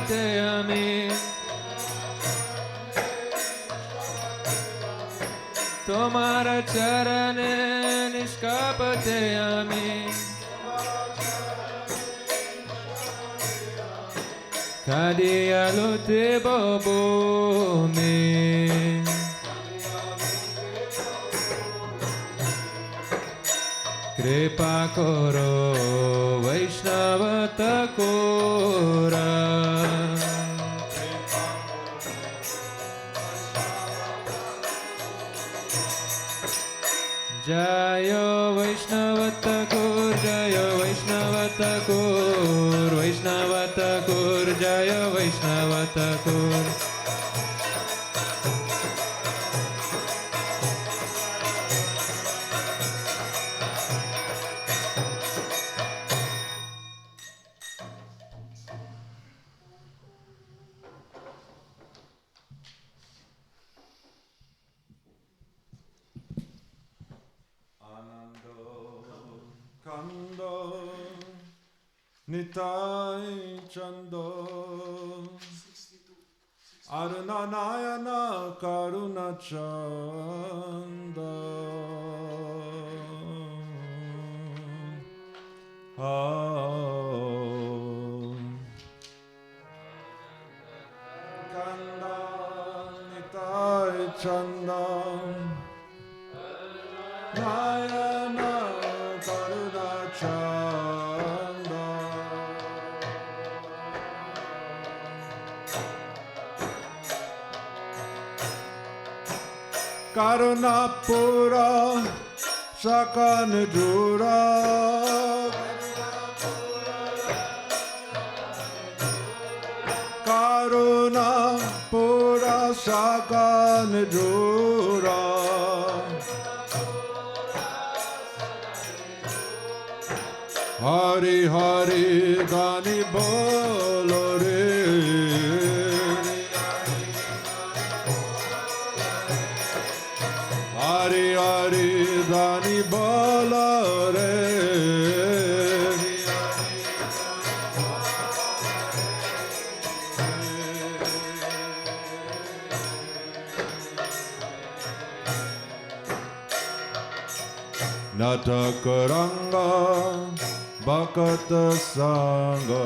Nishkapateyami Tomara charane Nishkapateyami Kadiyalute babumi Kripa koro Vaishnava takora Jayo Vaishnava takur Jayo Vaishnava takur Vaishnava takur Jayo Vaishnava takur Nitai Chando Arunanayana Karuna Chanda Kanda Nitai Chanda Nayana Karuna Chanda Karuna Pura Sakan Jura Karuna Pura Sakan Jura Hari Hari Gani Bolo Re Hari Hari Gani Bolo Re Natakaranga Bhakata Sangha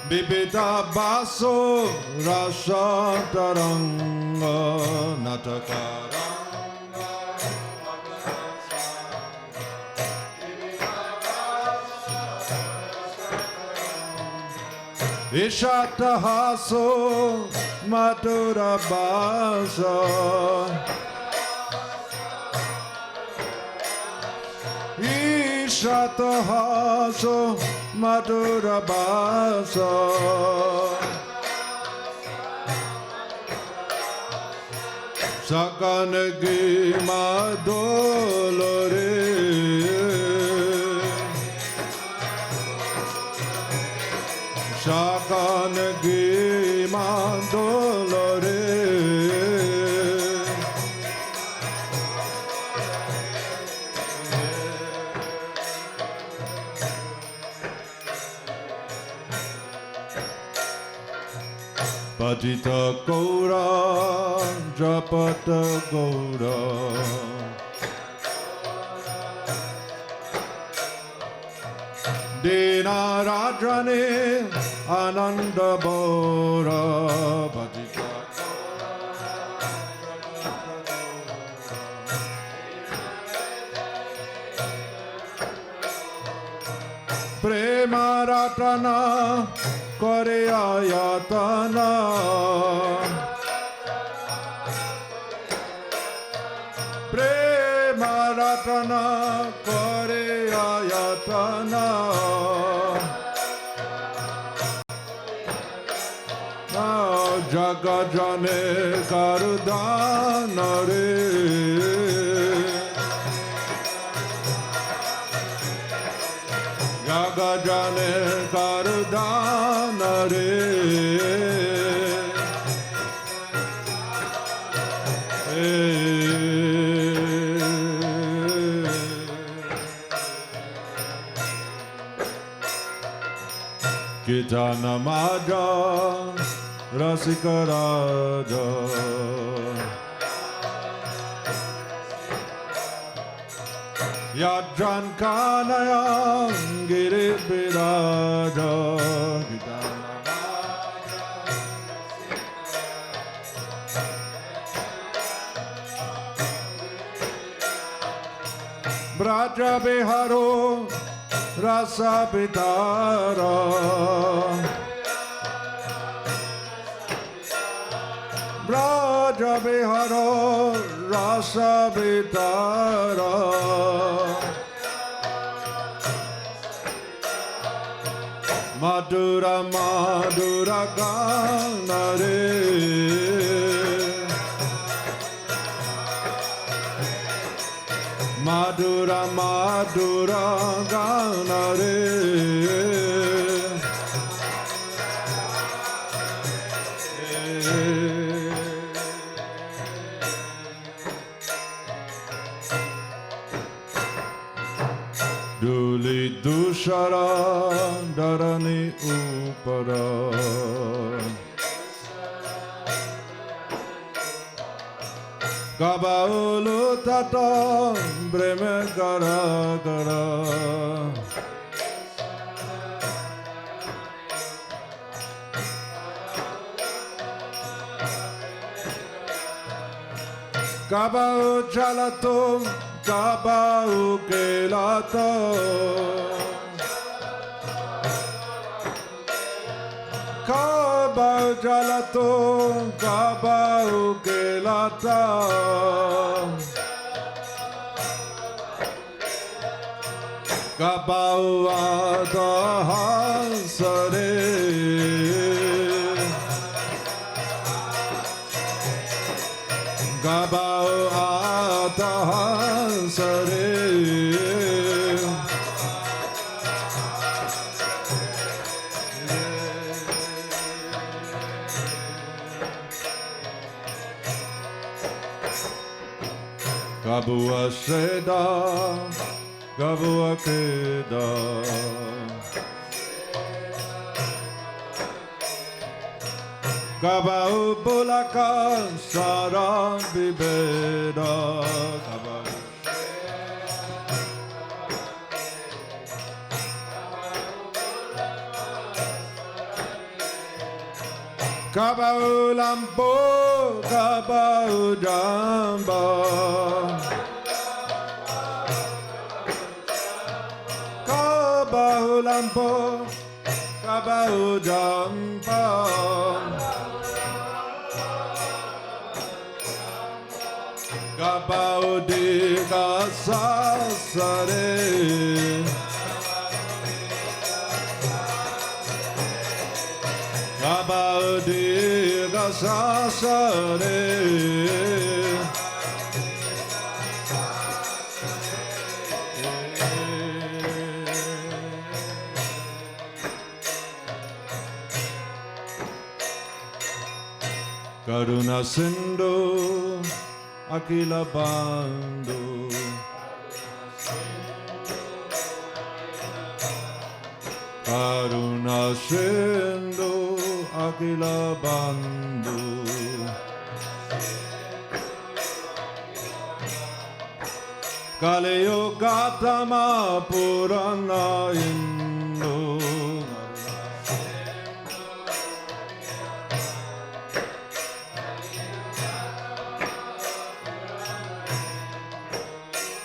Bibita Baso Rasha Taranga Natakaranga Ishatahaso Madhurya Basa Ishatahaso Madhurya Basa Sakanagi Madolore Sakanagi Madolore Patita Gaura, Japata Gaura Dina Rajane Ananda Bora Patita Prema Ratana Kore Ayatana Prema Ratana Kore Ayatana Jaga Jane Kardana Re Jaga Jane Kardana Re Kitana Maja Rasikaraja Yadran Kanayam Giri Biraja Kitana Braja Biharo Rasa Pitara Braja Biharo Rasa Pitara Madhura Madhura Ganare Madhura Madhura Ganare Duli Dushara Dharani Upara Kabaulu Tata Breme Kara Kara Kabau Jalato Kabau Kelato Kabau Jalato Kabau Kelata Kabau Adahasare Kabau Adahasare Kabua Seda, Kabua Keda Kabau Bulaka Saran Bibeda Kabau Lampo Kabau Jamba Kabau Lampo Kabau Jamba Kabau Diga Sasare Kabau Diga Sasare Karuna Sindhu Akila Bandhu Karuna Sindhu Akila Bandhu Kali Yuga Dhamma Purana Indu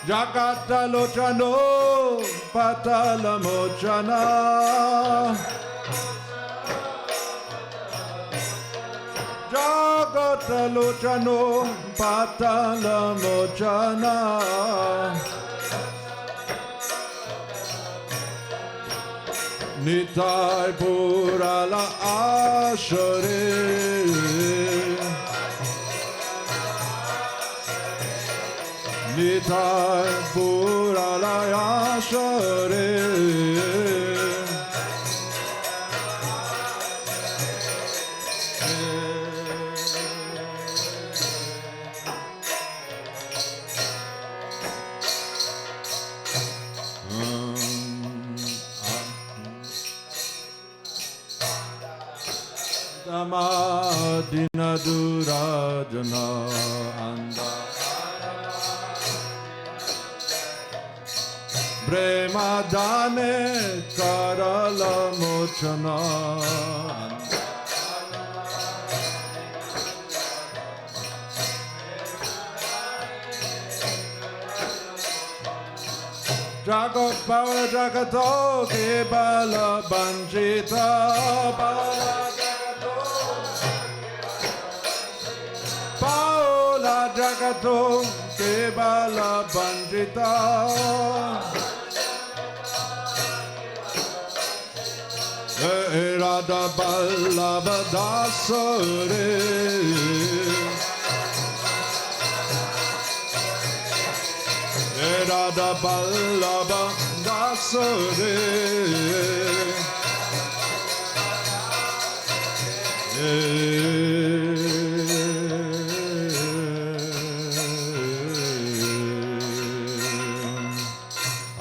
Jagata Lochano Patala Mochana Jagata Lochano Patala Mochana Nitai Purala Ashare Nitai Purala Ashare Tamadina Durajana Anda Premadane Karala Mochana Jagat Bala Jagato Kebala Banjita Bala Jagato Paola Jagato Kebala Banjita Radha Ballabha Dasare Radha Ballabha Dasare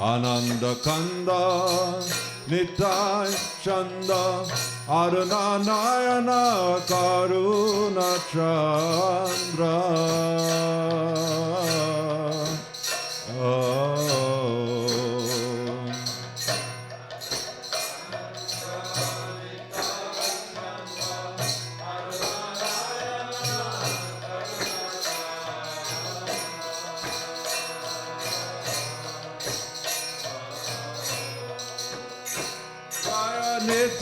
Ananda Kanda Nitai Chanda Aruna Nayana Karuna Chandra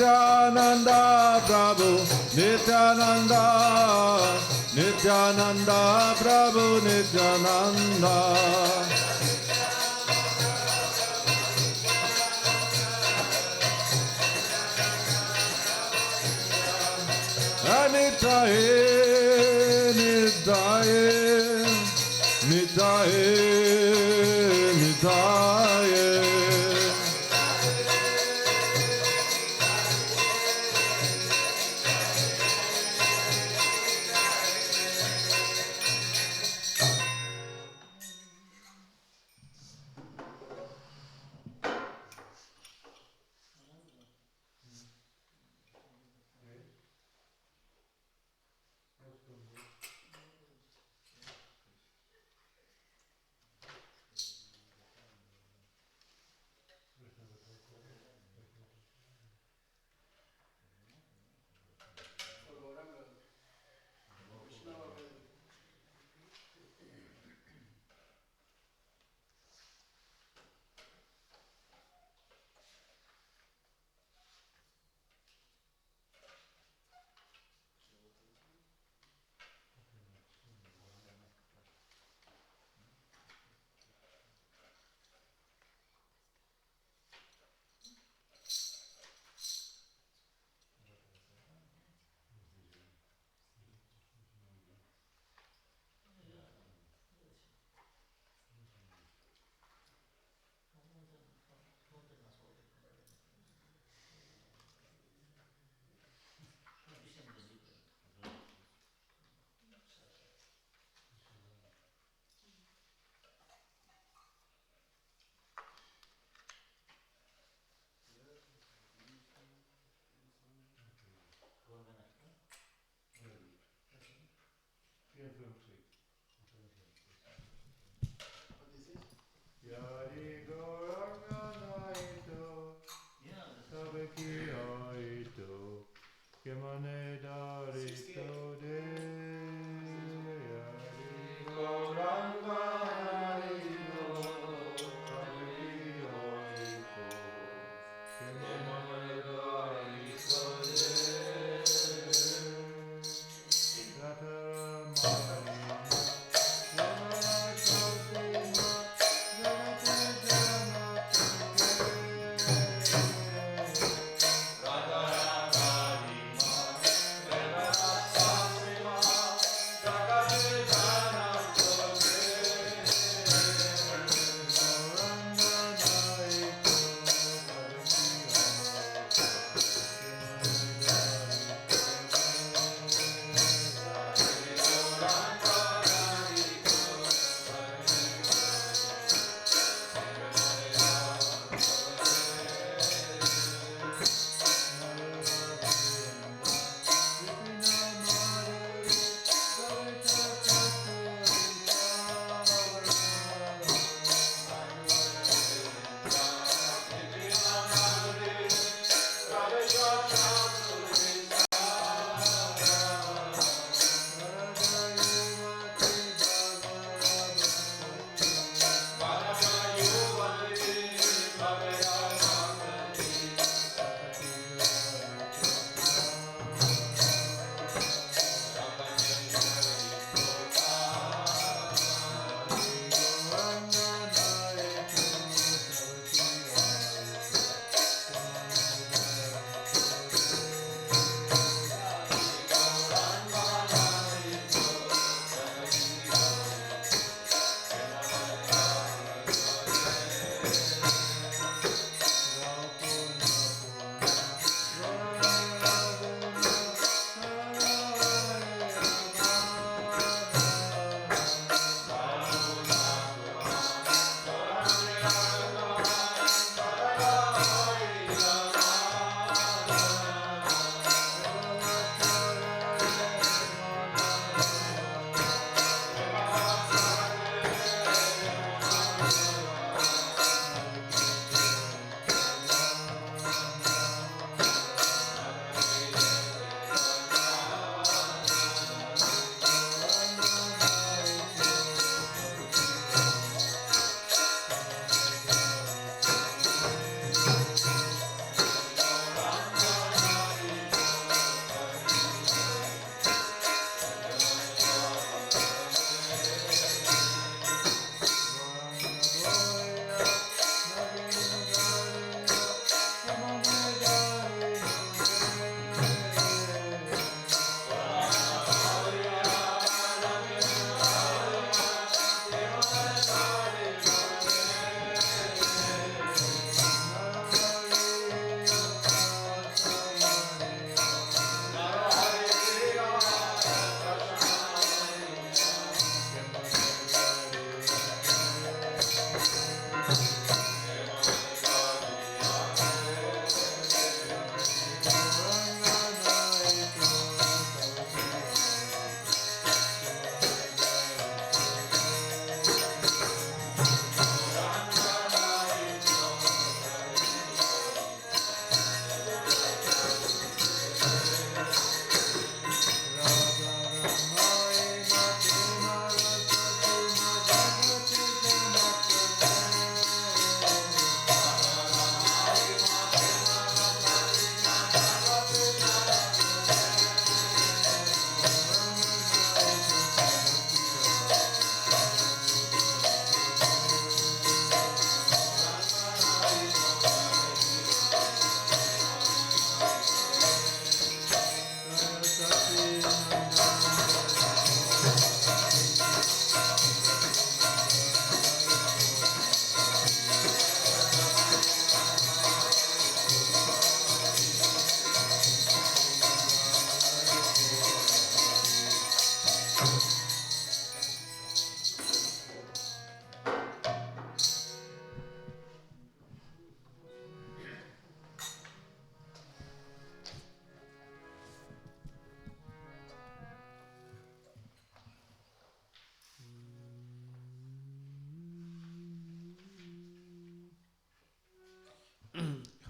Nityananda Prabhu Nityananda Nityananda Prabhu Nityananda Nitaye Nitaye Nitaye Nitaye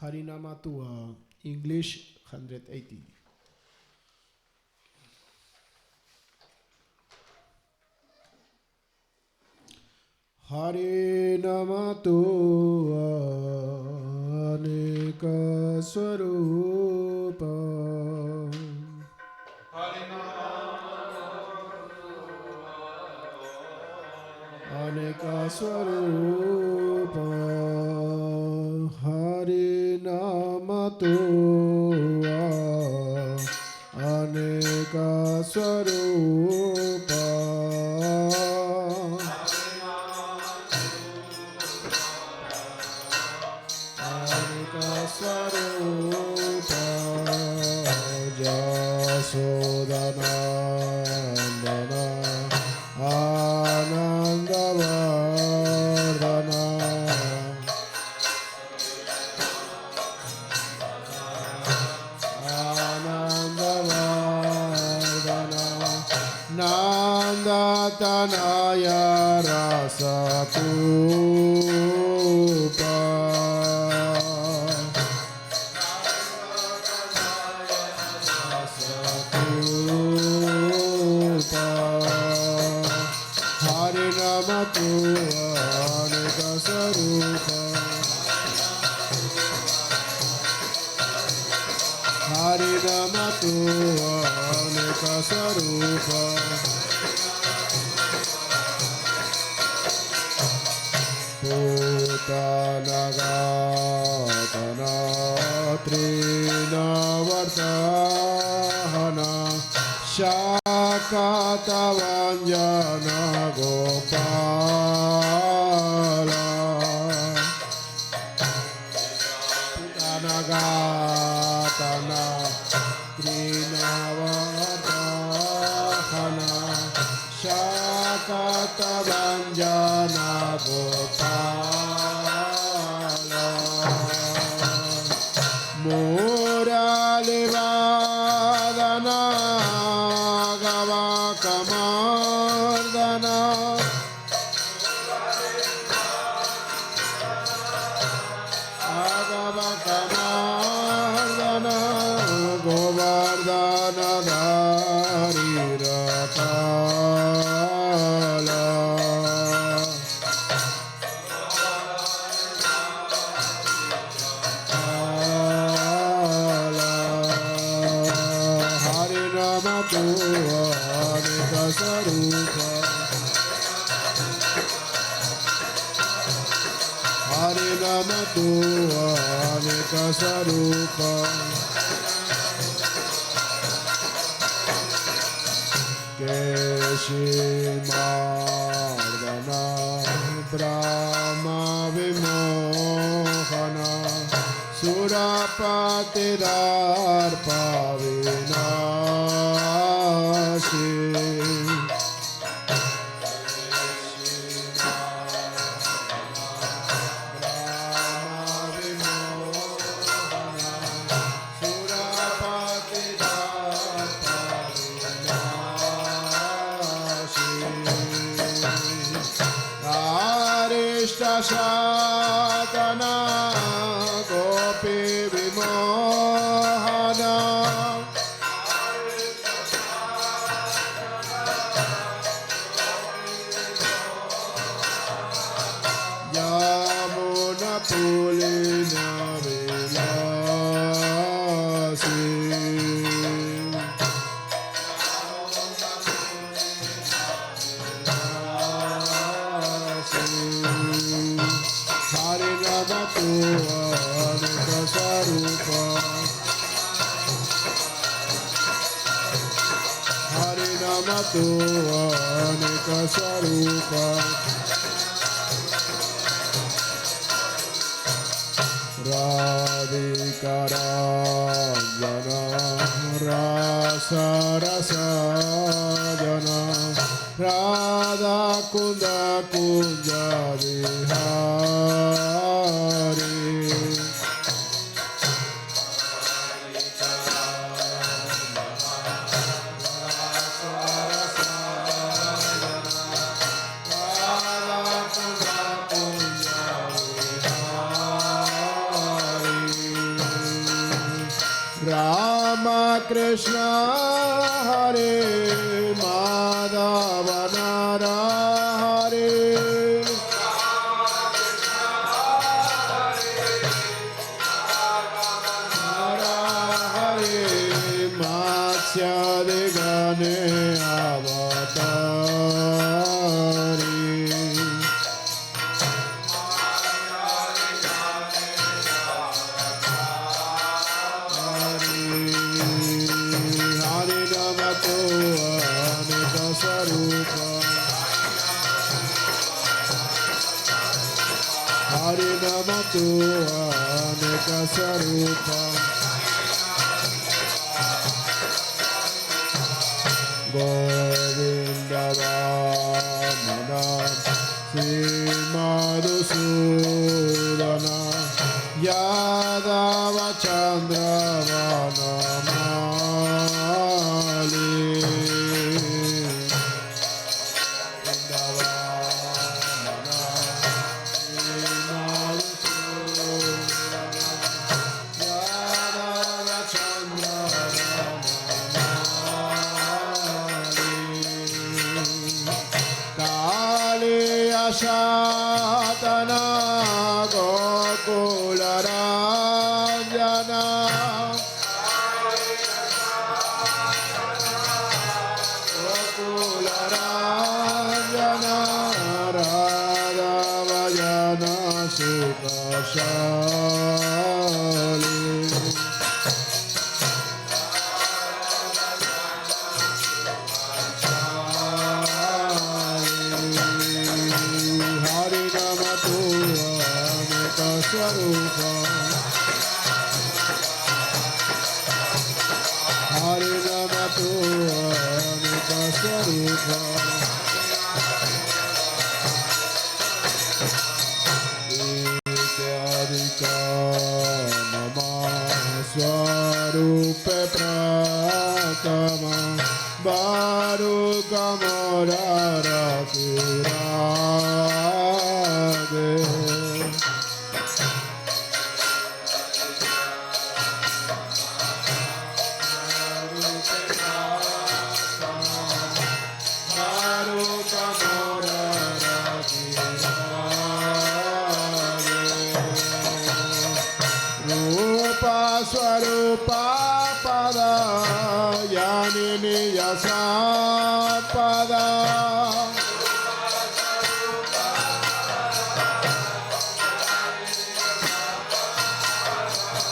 Harinama to English 180. Harinama to Anika Swarupa. Anika Swarupa. Harinamato Aneka Swarupa. Aneka Swarupa Jasodanandana Anandavardhana Nandatanaya Rasapupa Harinamatu Anika Sarupa Harinamatu Anika Sarupa Putanagatana Trinavartahana Shakatavanjana Gopala Putanagatana Trinavartahana Shakatavanjana Gopala Muralivadana Gavakamardana Agavakamardana Govardhana Dharirapala Harinamatu Anika Sarupa Harinamatu Anika Sarupa Keshimardana Brahma Vimohana Surapatidarpa Vinashi Shatana Gopi Vimohana Yamuna Pulina Vilasi Harinamatu Anika Sarupa Harinamatu Anika Sarupa Radhikaranjana Rasa Rasa Jana Radha Kunda Kunja Vihari Rama Krishna Hare Madhava Hare Hare Matsya Degane Avatari Harinamatu Anika Sarupa Harinamatu Anika Sarupa Govinda Vamana Sri Madhusudana Yadava Chandra Vanamali Shatana Gokula Ranjana Gokula Ranjana Radha Vajana Sukha Shali Swarupa Hari Nama Nika Swarupa Ityadika Nama Swarupe Pratama Baruka Morara Tirade Swarupa Pada Yanini Yasa Pada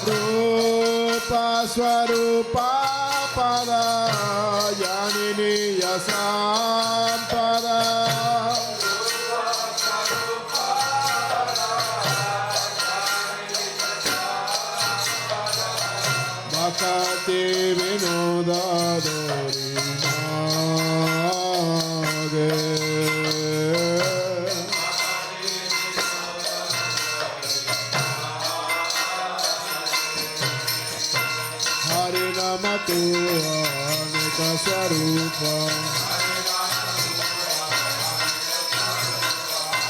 Rupa Swarupa Pada Yanini Yasa Pada Kati Vinoda Dorinage Hari Namatu Anika Swarupa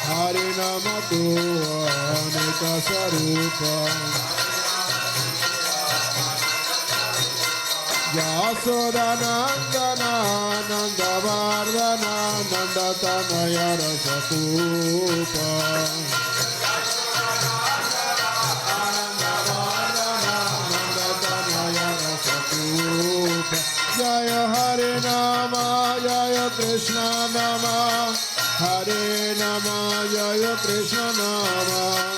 Hari Namatu Anika Swarupa Yasoda Nandana Nanda Vardhana Nanda Tanaya Rasakupa Nanda Vardhana Nanda Tanaya Rasakupa Jaya Hare Nama Jaya Krishna Nama Hare Nama Jaya Krishna Nama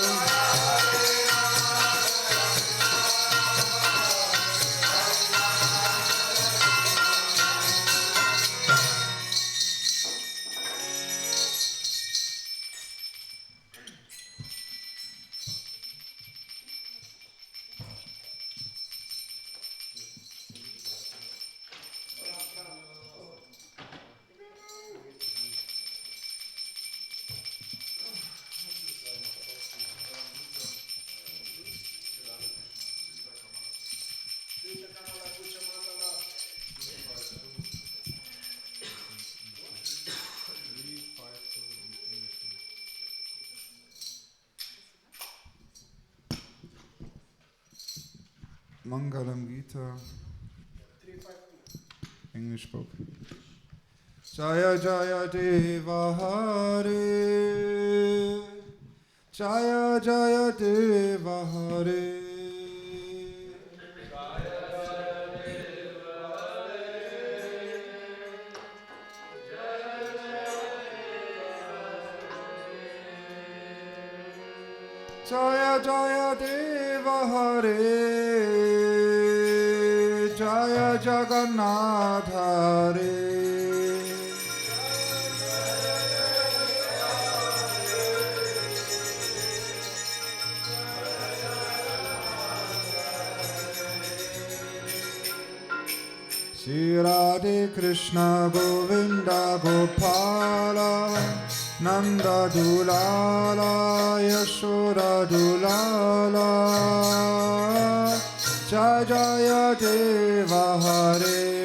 Mangalam Gita, English book. Jaya Jaya Deva Hare, Jaya Jaya Deva Hare. Jaya Jaya Deva Hare, Jaya Jagannath Hare. Shri Radhe Krishna Govinda Gopala Nanda Dulala Yashoda Dulala Jaya Jaya Deva Hare.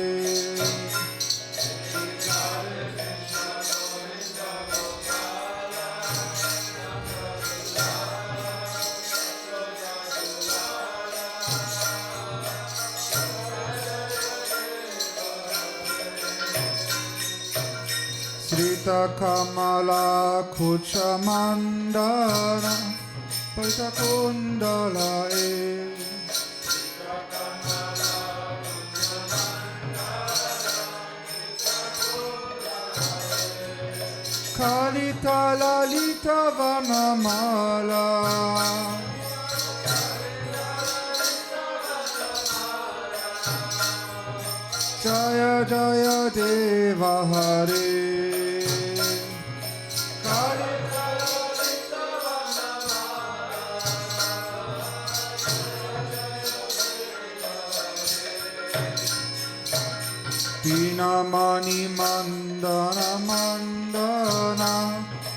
Srita Kamala Kuchamandana Patakundalae Kalita Lalita Vanamala Jaya Jaya Deva Hare Dinamani Mandana Mandana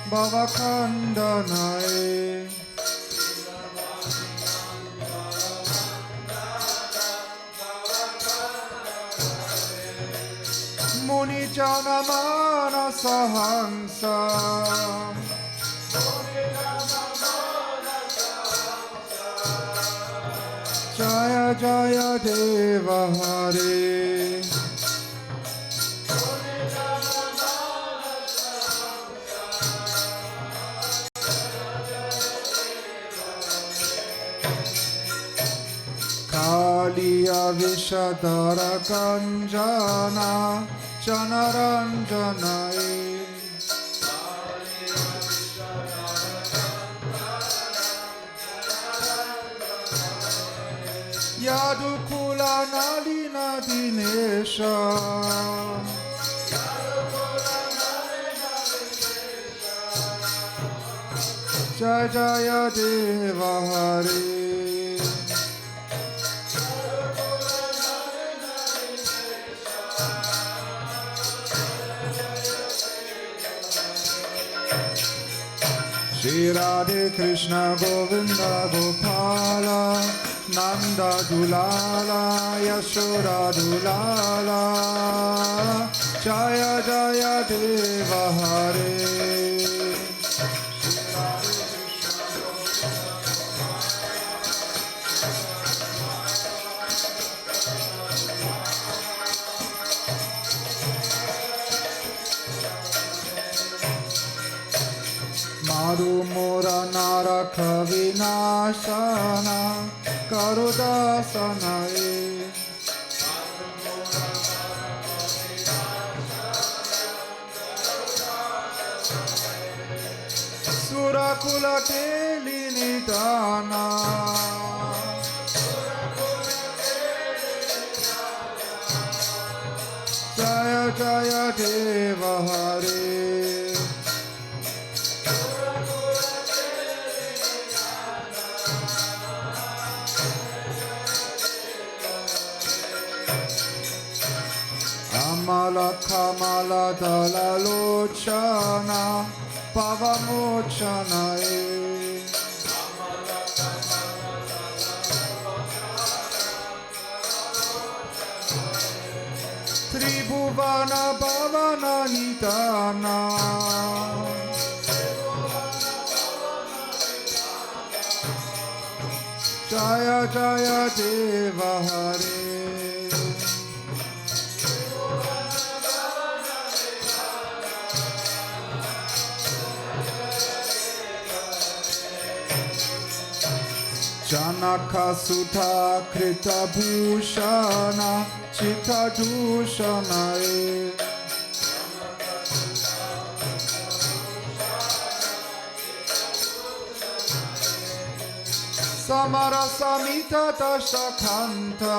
Bhavakandanae Muni Jana Manasa Hansa Jaya Jaya Deva Hare Kaliya Vishadara Kanjana Janaranjanae Yadukula Nalina Dinesha Jaya Jaya Deva Hare Shri Radhe Krishna Govinda Gopala Nanda Dulala Yashoda Dulala Jaya Jaya Deva Hare Madhu Mora Naraka Vinashana Karudasanae Surakula Kelinidana Jaya Jaya Deva Hare Amala Kamala Dala Lochana Pavamochanae Tribhuvana Bhavana Nidana Jaya Jaya Deva Hare Janaka Sutha Krita Bhushana Chitta Dushanae Samara Samita Dashakanta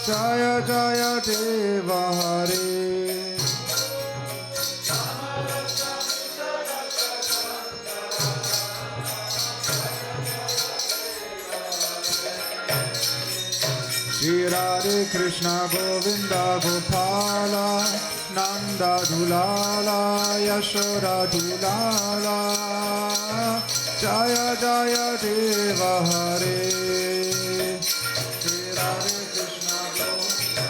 Jaya Jaya Deva Hare Shri Radhe Krishna Govinda Gopala Nanda Dulala Yashoda Dulala Jaya Jaya Deva Hare Shri Radhe Krishna Govinda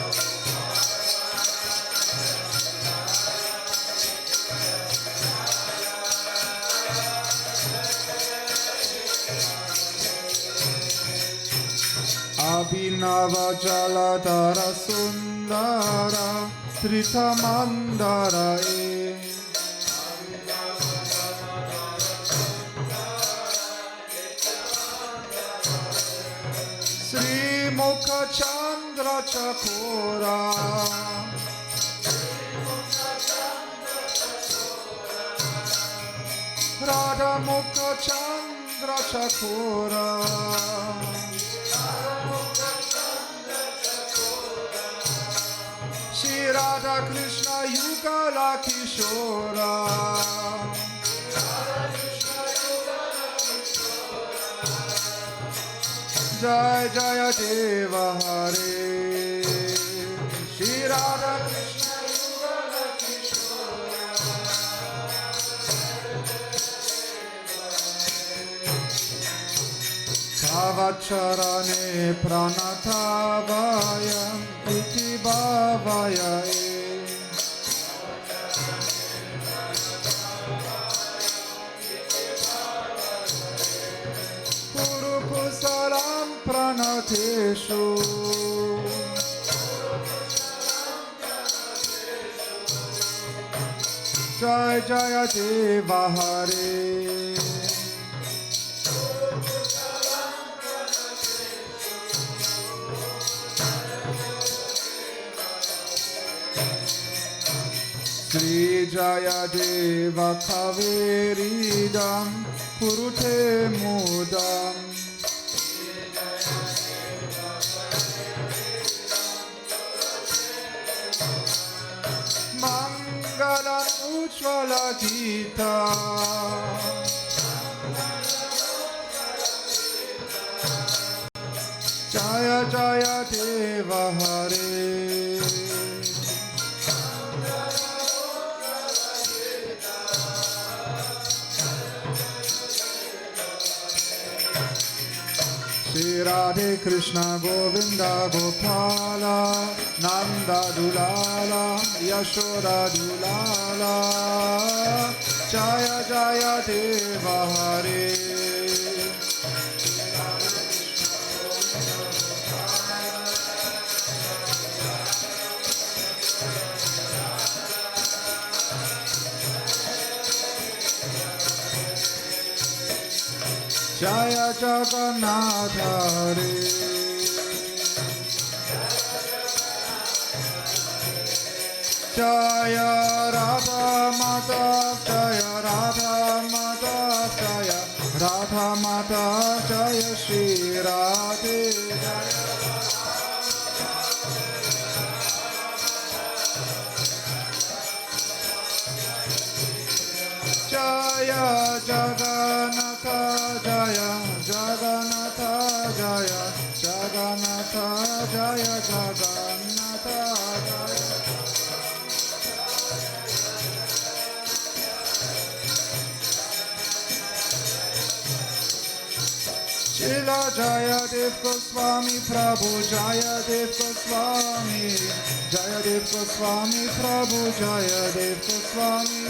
Abhinava Jaladhara Sundara Tritamandara Sri Mukha Chandra Chakora Radha Mukha Chandra Chakora Shri Radha Krishna Yugala Kishora Jai Jaya Deva Hare Shri Radha Krishna Yugala Kishora Tavacharane Pranathavaya Iti Bhavaya Puru Kusalam Pranateshu Jai Jaya Deva Hare Sri Jaya Deva Kaveridam Purute Mudam Mangalam Ujjvala Gita Jaya Jaya Deva Hare Shri Radhe Krishna Govinda Gopala Nanda Dulala Yashoda Dulala Jaya Jaya Deva Hare Jaya Jagannath Hare Jaya Radha Madhav Jaya Radha Madhav Jaya Radha Madhav Jaya Shri Radhe Jaya Jagannatha Jaya Jagannatha Jaya Jagannatha Jaya Jagannatha Jaya Shila Jaya Dev Goswami Prabhu Jaya Dev Goswami Jaya Dev Goswami Prabhu Jaya Dev Goswami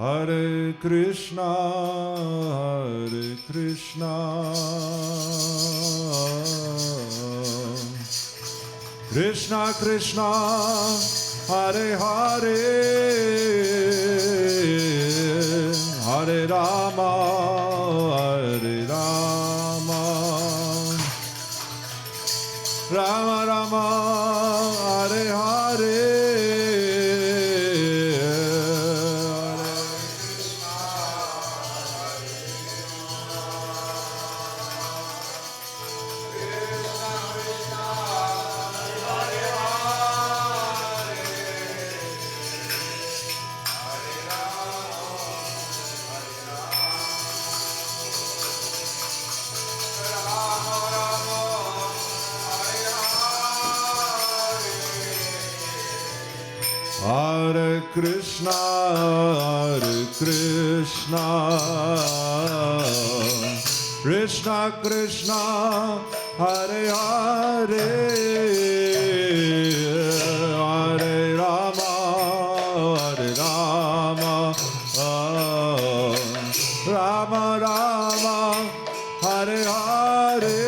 Hare Krishna, Krishna Krishna, Hare Hare, Hare Rama, Rama Rama, Hare Hare. Hare Krishna, Krishna Krishna, Hare Hare, Hare Rama, Rama Rama, Hare Hare.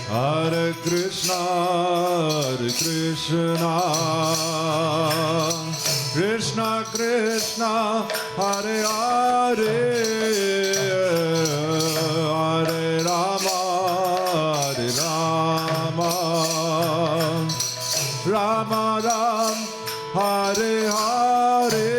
Hare Krishna, Krishna Krishna, Hare Hare, Hare Rama, Rama Ram, Hare Hare.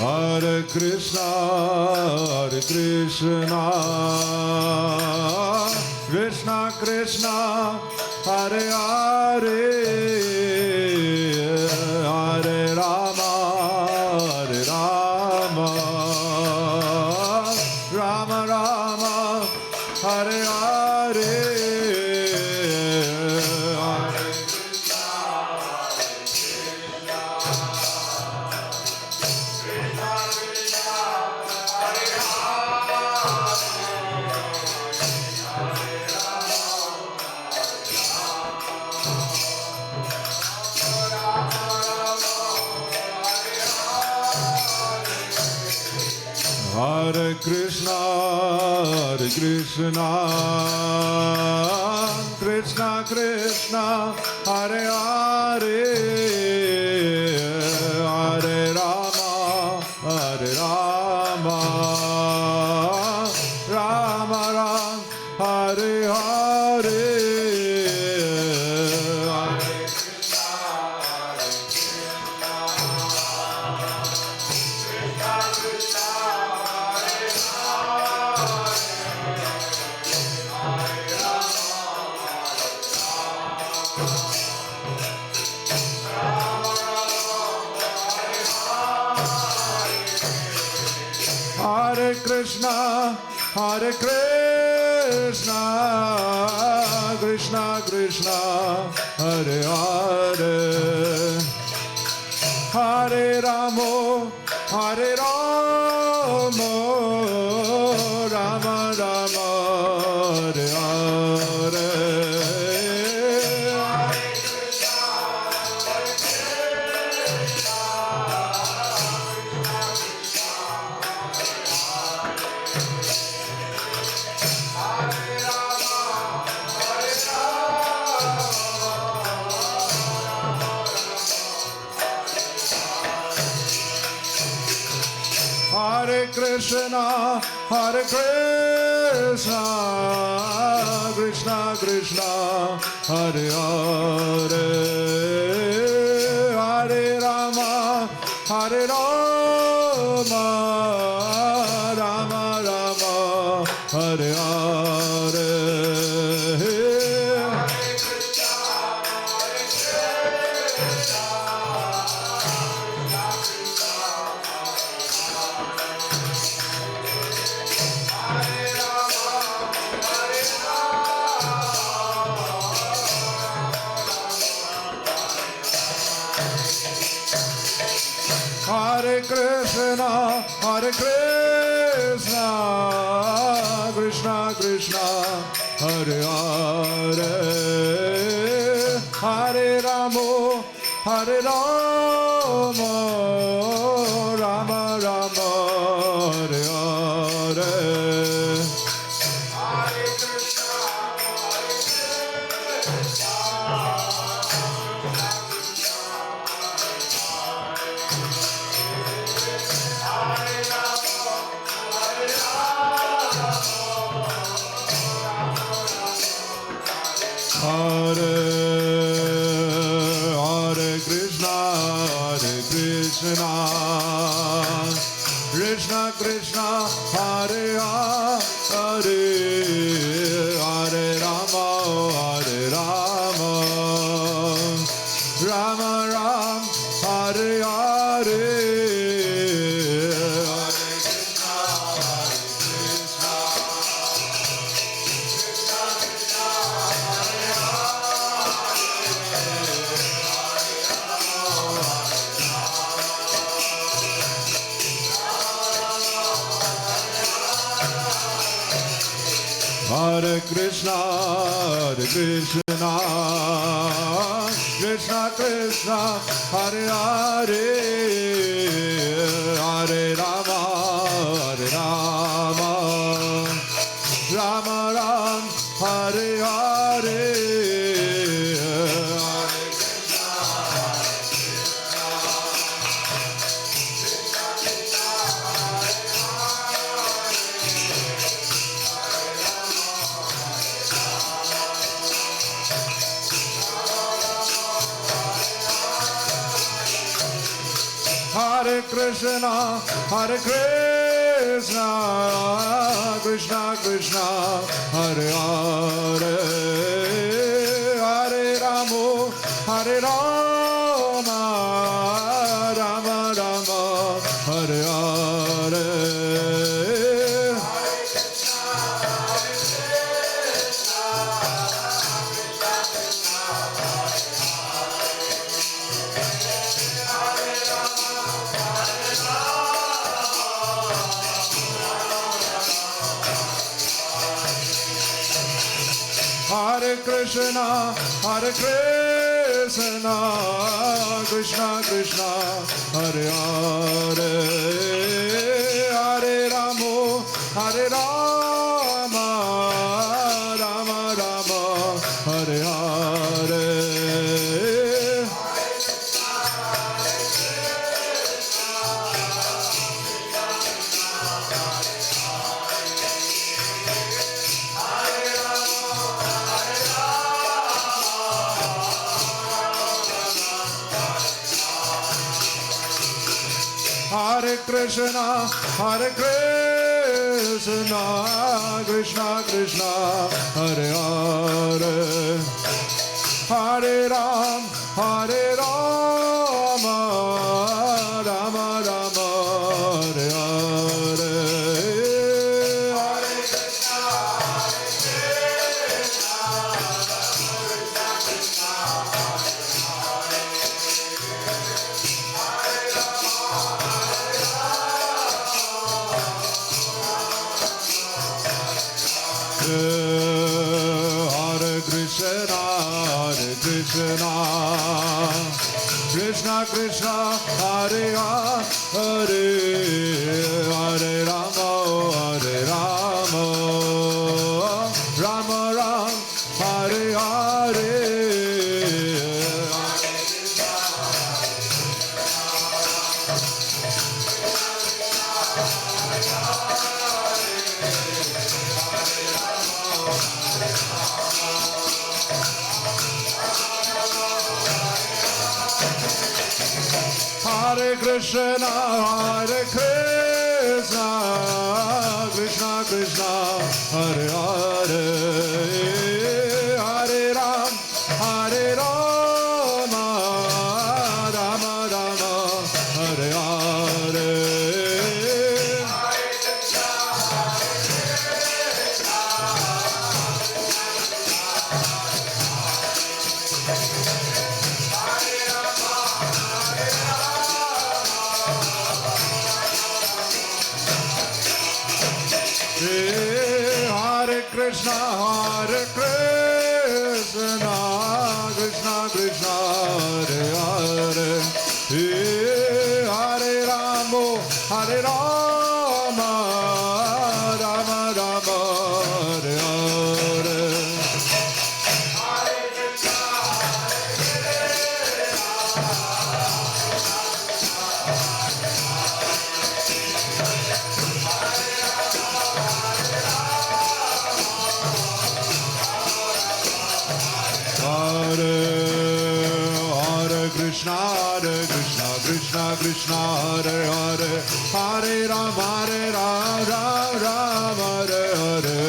Hare Krishna, Krishna Krishna, Hare Hare, Hare Rama, Rama Rama, Hare Hare. Hare Krishna, Krishna Krishna, Hare Hare, Hare Rama, Rama Ram, Hare Hare. Hare Krishna, Krishna Krishna, Hare Hare, Hare Ramo, Rama Rama, Hare Hare. Hare Krishna, Krishna Krishna, Hare Hare, Hare Rama, Hare Rama, Rama Rama, Hare Hare. Hare Krishna, Krishna Krishna, Hare Hare, Hare Rama, Hare Rama, Rama Rama, Hare Hare. Hare Hare Krishna, Krishna Krishna, Hare Hare, Hare Rama, Rama Rama, Hare Hare. Hare Krishna, Krishna Krishna, Hare Hare, Hare Rama, Rama Rama, Hare Hare. Hare Krishna, Krishna Krishna, Hare Hare, Hare Rama, Rama Rama, Hare Hare. Hare Krishna, Krishna Krishna, Hare Hare, Hare Rama, Rama Rama, Hare Hare. Hare Krishna, Krishna Krishna, Hare Hare, Hare Rama, Rama Rama, Hare Hare. Hare Krishna, Krishna Krishna, Hare Hare, Hare Rama, Rama Rama, Hare Hare. Hare Krishna, Krishna Krishna, Hare Hare, Hare Ram, Hare Rama, Rama Rama, Hare Hare. Hare Krishna, Krishna Krishna, Hare Hare, Hare Rama, Hare Rama, Rama Rama, Hare Hare. Hare Krishna, Krishna Krishna, Hare Hare, Hare Ram, Ram Ram, Hare Hare.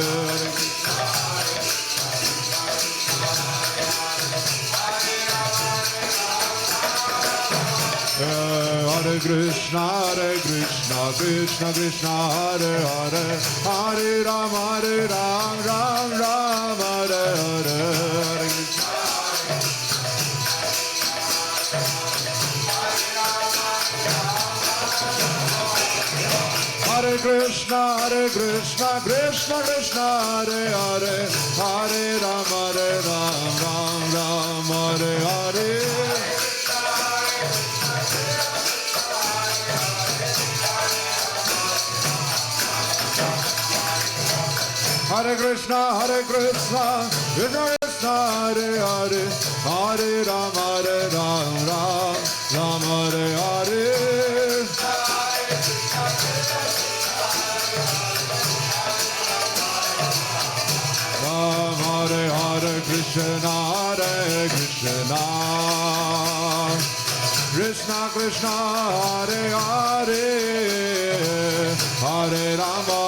Hare Krishna, Krishna Krishna, Hare Hare, Hare Ram, Ram Ram, Hare Hare. Hare Krishna, Krishna Krishna, Hare Hare, Hare Ram, Ram Hare Hare. Hare Krishna, Krishna Krishna, Hare Hare, Hare Ram, Ram Hare Hare. Hare Hare Krishna, Krishna Krishna, Hare Hare, Hare Rama,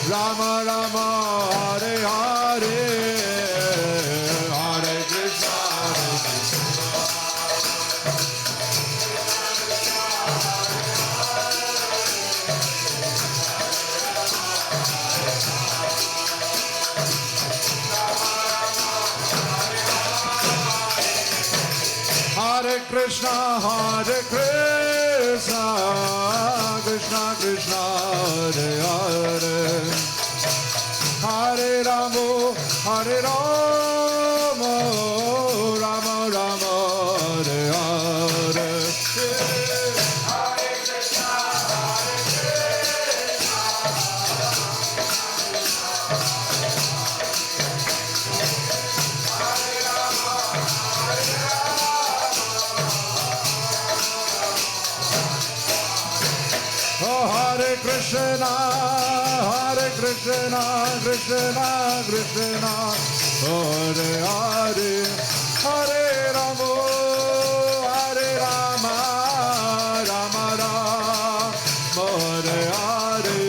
Rama Rama, Hare Hare, Hare Krishna, Hare Krishna, Krishna Krishna, Hare Hare, Hare Rama, Rama Rama, Hare Hare. Hare Krishna, Krishna Krishna, Hare Hare, Hare Rama, Rama Rama, Hare Hare.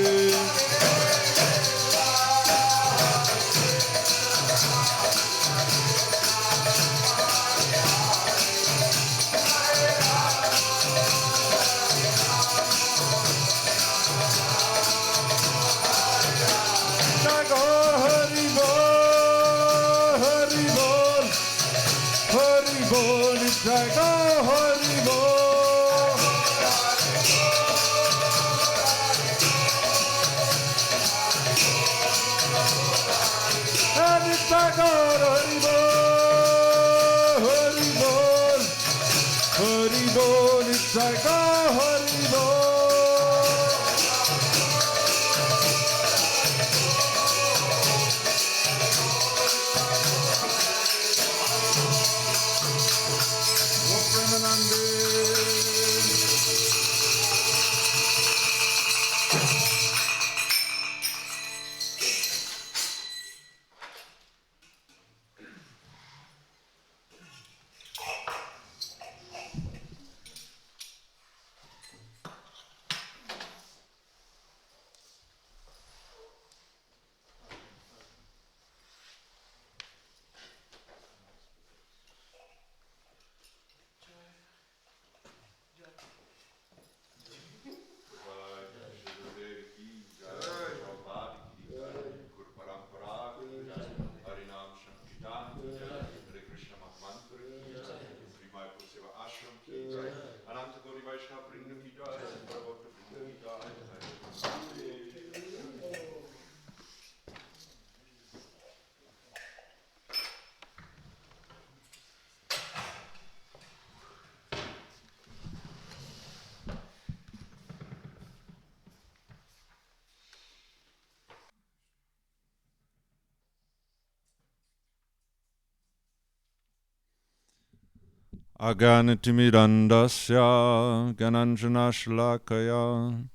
Aganitimirandasya Gananjanashlakaya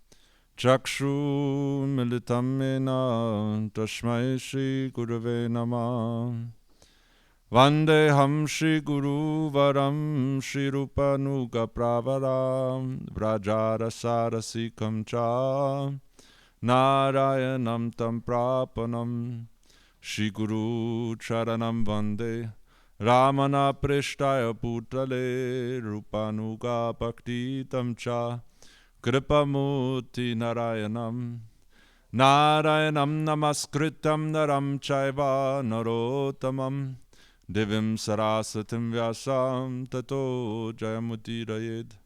Chakshu militam mena Tasmai Shri Gurave Namah Vandeham Shri Guru Varam Shri Rupanuga Pravaram Vrajara Sarasikam Cha Narayanam Tam Prapanam Shri Guru Charanam Vande Ramana Prishtaya Putale Rupanuga Bhakti Tamcha Kripamuti Narayanam Narayanam Namaskritam Naram Chaiva Narotamam Divim Sarasatim Vyasam Tato Jayamutirayed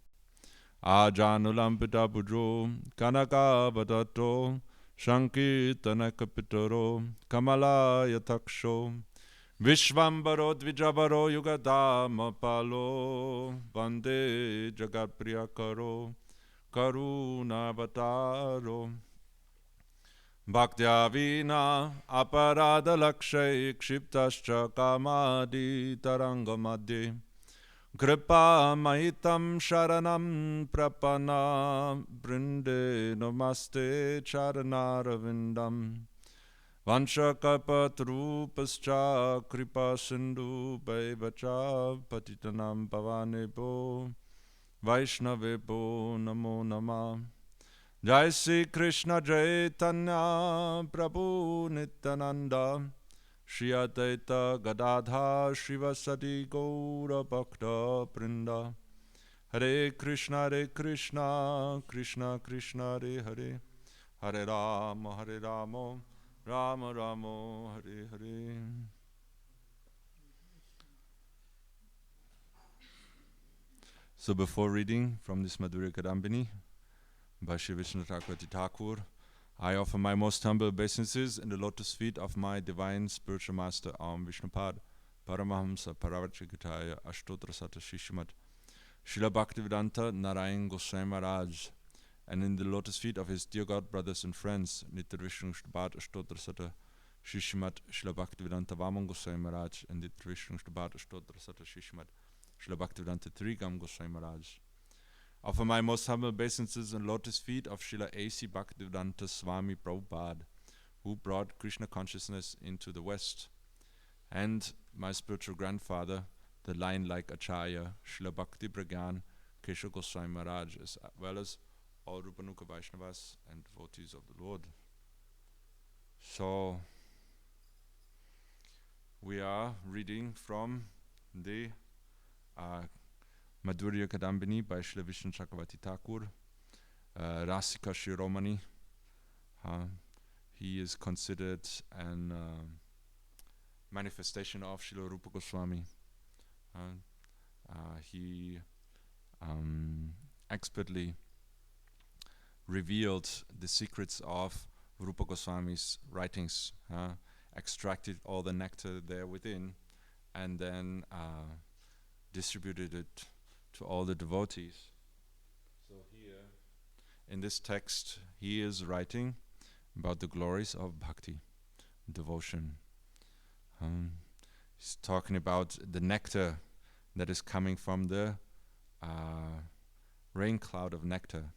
Ajanulam Pitabudro Kanaka Badato Shankirtana Kapitaro Kamala Yataksho Vishvambaro Dvijavaro Yugadama Palo Vande Jagat Priyakaro Karuna Vataro Bhaktya Vina Aparada Lakshay Kshiptascha Kamadi Tarangamadhi Kripa Mahitam Sharanam Prapana Brinde Namaste Charanarvindam Vanshakapatrupascha Kripa Sindhu Baivacha Patitanam Pavanebo Vaishnavebo Namo Namah Jai Sri Krishna Chaitanya Prabhu Nityananda Shri Advaita Gadadha Shivasati Gaura Bhakta Prinda Hare Krishna Krishna Krishna Hare Hare Hare Rama Rama Rama Hare Hare. So before reading from this Madhurya Kadambini by Shri Vishnu Thakur, I offer my most humble obeisances in the lotus feet of my divine spiritual master Vishnupad Paramahamsa Paravachikataya Ashtotra Sata Shishimat Srila Bhaktivedanta Narayan Goswami Maharaj, and in the lotus feet of his dear God brothers and friends Nitya Vishnu Shtabat Ashtotra Sata Shishimat Srila Bhaktivedanta Vaman Goswami Maharaj and Nitya Vishnu Shtabat Ashtotra Sata Shishimat Srila Bhaktivedanta Trigam Goswami Maharaj. Offer my most humble obeisances and lotus feet of Srila A.C. Bhaktivedanta Swami Prabhupada, who brought Krishna consciousness into the West, and my spiritual grandfather, the lion-like Acharya, Srila Bhakti Pragyan Kesha Goswami Maharaj, as well as all Rupanuga Vaishnavas and devotees of the Lord. So, we are reading from the Madhurya Kadambini by Srila Vishnu Chakravarti Thakur, Rasika Shiromani. He is considered an manifestation of Srila Rupa Goswami. He expertly revealed the secrets of Rupa Goswami's writings, extracted all the nectar there within, and then distributed it to all the devotees. So here, in this text, he is writing about the glories of bhakti, devotion. He's talking about the nectar that is coming from the rain cloud of nectar.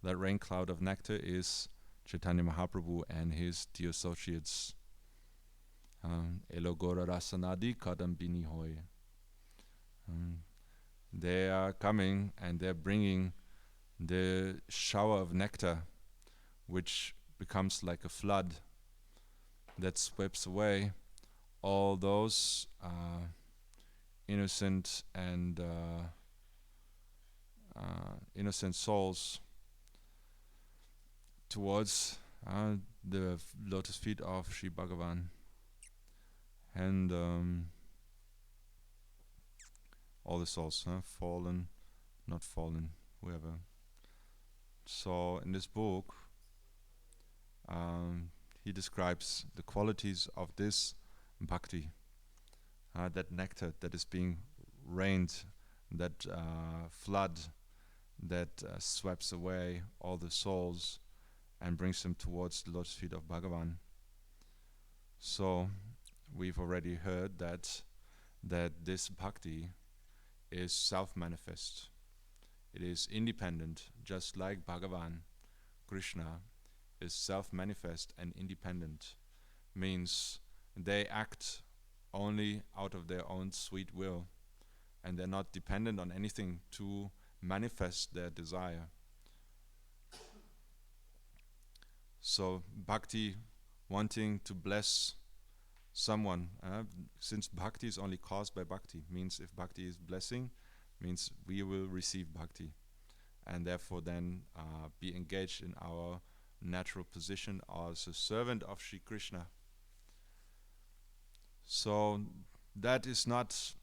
That rain cloud of nectar is Chaitanya Mahaprabhu and his dear associates. Elogora Rasanadi Kadambini Hoy. They are coming and they're bringing the shower of nectar, which becomes like a flood that sweeps away all those innocent and innocent souls towards the lotus feet of Sri Bhagavan. And all the souls, fallen, not fallen, whoever. So in this book, he describes the qualities of this bhakti, that nectar that is being rained, that flood that sweeps away all the souls and brings them towards the lotus feet of Bhagavan. So we've already heard that this bhakti is self-manifest. It is independent, just like Bhagavan. Krishna is self-manifest and independent, means they act only out of their own sweet will, and they're not dependent on anything to manifest their desire. So bhakti, wanting to bless someone, since bhakti is only caused by bhakti, means if bhakti is blessing, means we will receive bhakti, and therefore then be engaged in our natural position as a servant of Shri Krishna. So that is not,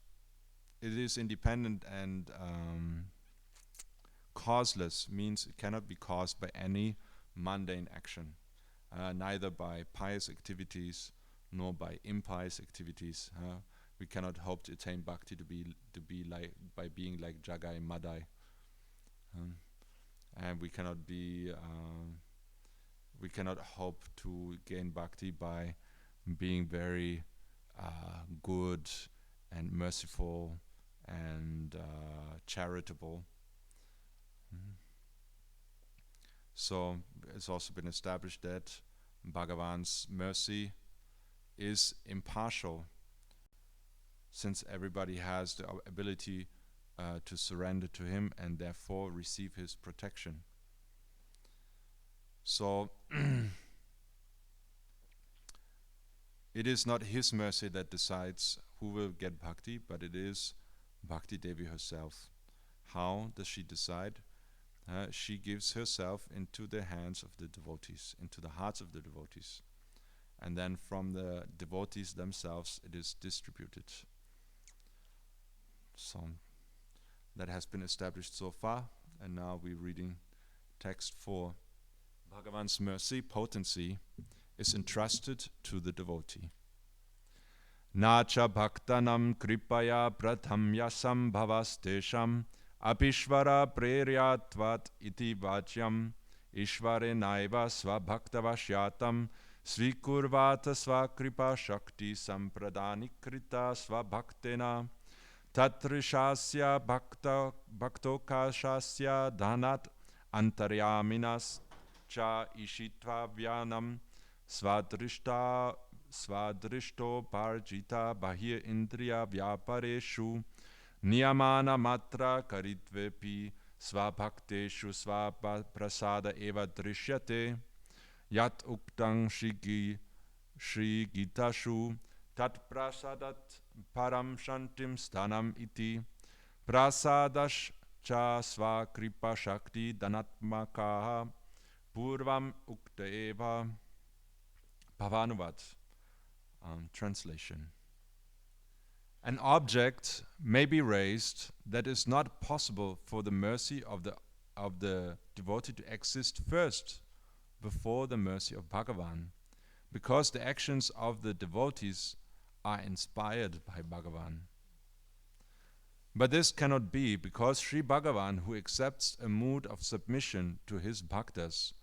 it is independent and causeless, means it cannot be caused by any mundane action, neither by pious activities nor by impious activities. We cannot hope to attain bhakti to be like by being like Jagai Madai, and we cannot hope to gain bhakti by being very good and merciful and charitable. So it's also been established that Bhagavan's mercy is impartial, since everybody has the ability to surrender to him and therefore receive his protection. So it is not his mercy that decides who will get bhakti, but it is Bhakti Devi herself. How does she decide? She gives herself into the hands of the devotees, into the hearts of the devotees. And then from the devotees themselves it is distributed. So that has been established so far, and now we're reading text 4. Bhagavan's mercy, potency, is entrusted to the devotee. Nacha bhaktanam kripaya prathamya sambhavastesham apishvara preryatvat iti vachyam ishvare naiva svabhaktavashyatam svikurvata svakripa shakti sampradanikrita svabhaktena tatrishasya bhaktokashasya dhanat antaryaminas cha ishitva vyanam svadrishto parjita bahir indriya vyapareshu niyamana matra karitvepi svabhakteshu svaprasada eva drishyate yat uktang shri gitashu tat prasadat param shantim stanam iti prasadash cha svakripa shakti danatmakaha purvam ukta eva. Bhavanuvat. Translation. An object may be raised that is not possible for the mercy of the devotee to exist first before the mercy of Bhagavan, because the actions of the devotees are inspired by Bhagavan. But this cannot be, because Sri Bhagavan, who accepts a mood of submission to his bhaktas,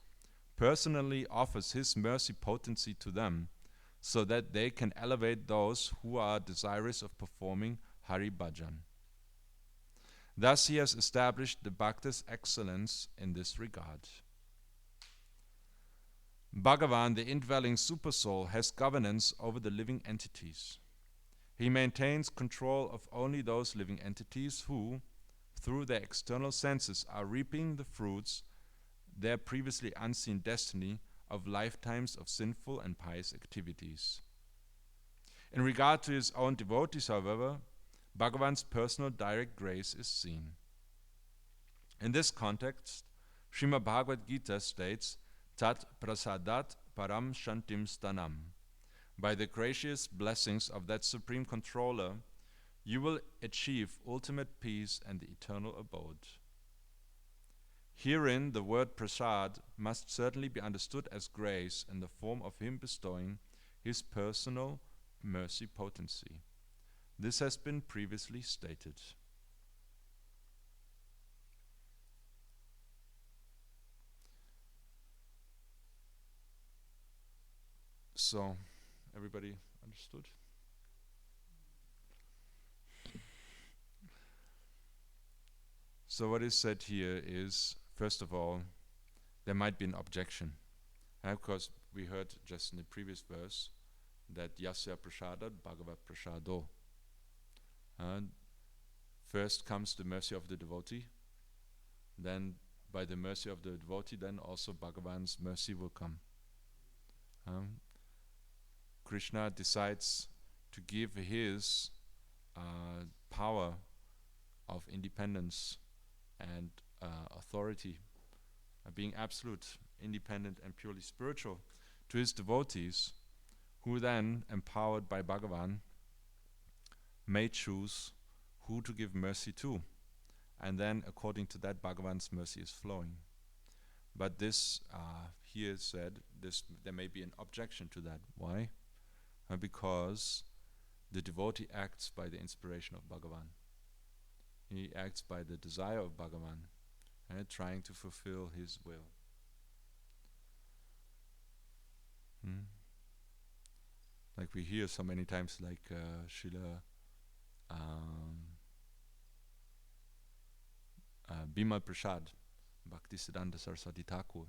personally offers his mercy potency to them, so that they can elevate those who are desirous of performing Hari Bhajan. Thus he has established the bhaktas' excellence in this regard. Bhagavan, the indwelling supersoul, has governance over the living entities. He maintains control of only those living entities who, through their external senses, are reaping the fruits their previously unseen destiny of lifetimes of sinful and pious activities. In regard to his own devotees, however, Bhagavan's personal direct grace is seen. In this context, Srimad Bhagavad Gita states, Tat prasadat param shantim stanam. By the gracious blessings of that supreme controller, you will achieve ultimate peace and the eternal abode. Herein, the word prasad must certainly be understood as grace in the form of him bestowing his personal mercy potency. This has been previously stated. So, everybody understood? So what is said here is, first of all, there might be an objection. Because we heard just in the previous verse that Yasya Prasada Bhagavat Prasado. First comes the mercy of the devotee, then by the mercy of the devotee, then also Bhagavan's mercy will come. Krishna decides to give his power of independence and authority, being absolute, independent and purely spiritual, to his devotees, who then, empowered by Bhagavan, may choose who to give mercy to. And then, according to that, Bhagavan's mercy is flowing. But this, here said, there may be an objection to that. Why? Because the devotee acts by the inspiration of Bhagavan. He acts by the desire of Bhagavan, trying to fulfill his will. Like we hear so many times, like Srila Bimal Prasad, Bhaktisiddhanta Saraswati Thakur,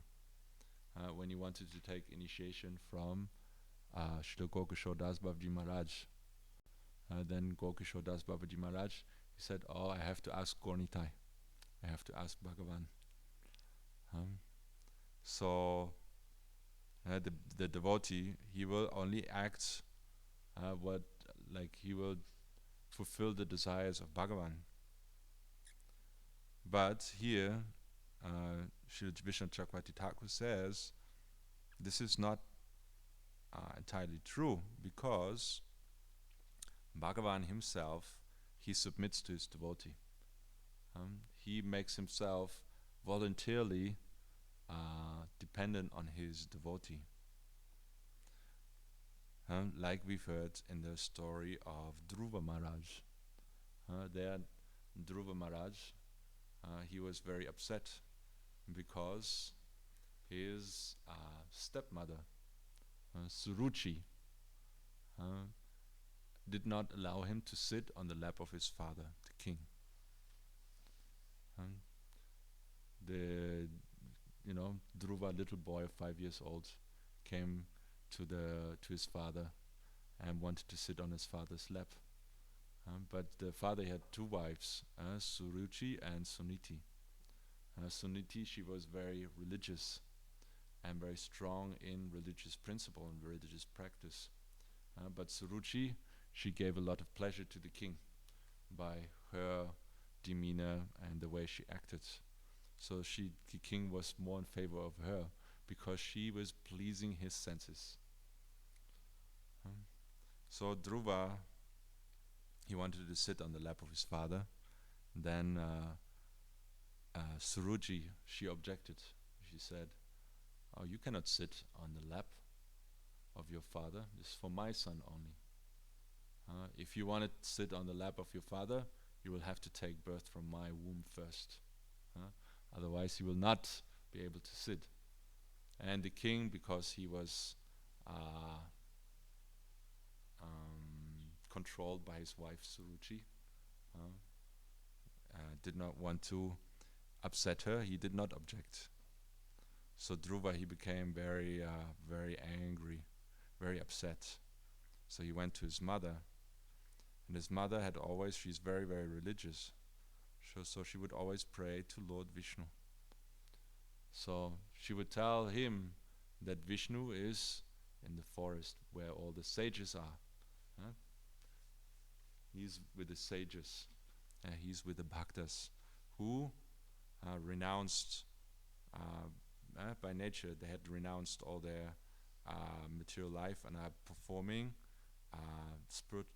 when he wanted to take initiation from Srila Gokishore Das Babaji Maharaj. Then Gokishore Das Babaji Maharaj, he said, "Oh, I have to ask Gornitai. I have to ask Bhagavan." So the devotee, he will only act he will fulfill the desires of Bhagavan. But here, Srila Vishnu Chakravarti Thakur says, this is not entirely true, because Bhagavan himself, he submits to his devotee. He makes himself voluntarily dependent on his devotee. Like we've heard in the story of Dhruva Maharaj. There, Dhruva Maharaj, he was very upset because his stepmother, Suruchi, did not allow him to sit on the lap of his father, the king. Dhruva, little boy of 5 years old, came to his father and wanted to sit on his father's lap. But the father had two wives, Suruchi and Suniti. Suniti, she was very religious and very strong in religious principle and religious practice. But Suruchi, she gave a lot of pleasure to the king by her demeanor and the way she acted. So the king was more in favor of her because she was pleasing his senses. So Dhruva, he wanted to sit on the lap of his father. Then Suruchi, she objected. She said, "Oh, you cannot sit on the lap of your father. This is for my son only. If you want to sit on the lap of your father, you will have to take birth from my womb first. Otherwise, you will not be able to sit." And the king, because he was controlled by his wife Suruchi, did not want to upset her. He did not object. So Dhruva, he became very, very angry, very upset. So he went to his mother, and his mother had always, she's very, very religious. So she would always pray to Lord Vishnu. So she would tell him that Vishnu is in the forest where all the sages are. He's with the sages. He's with the bhaktas who renounced, by nature, they had renounced all their material life and are performing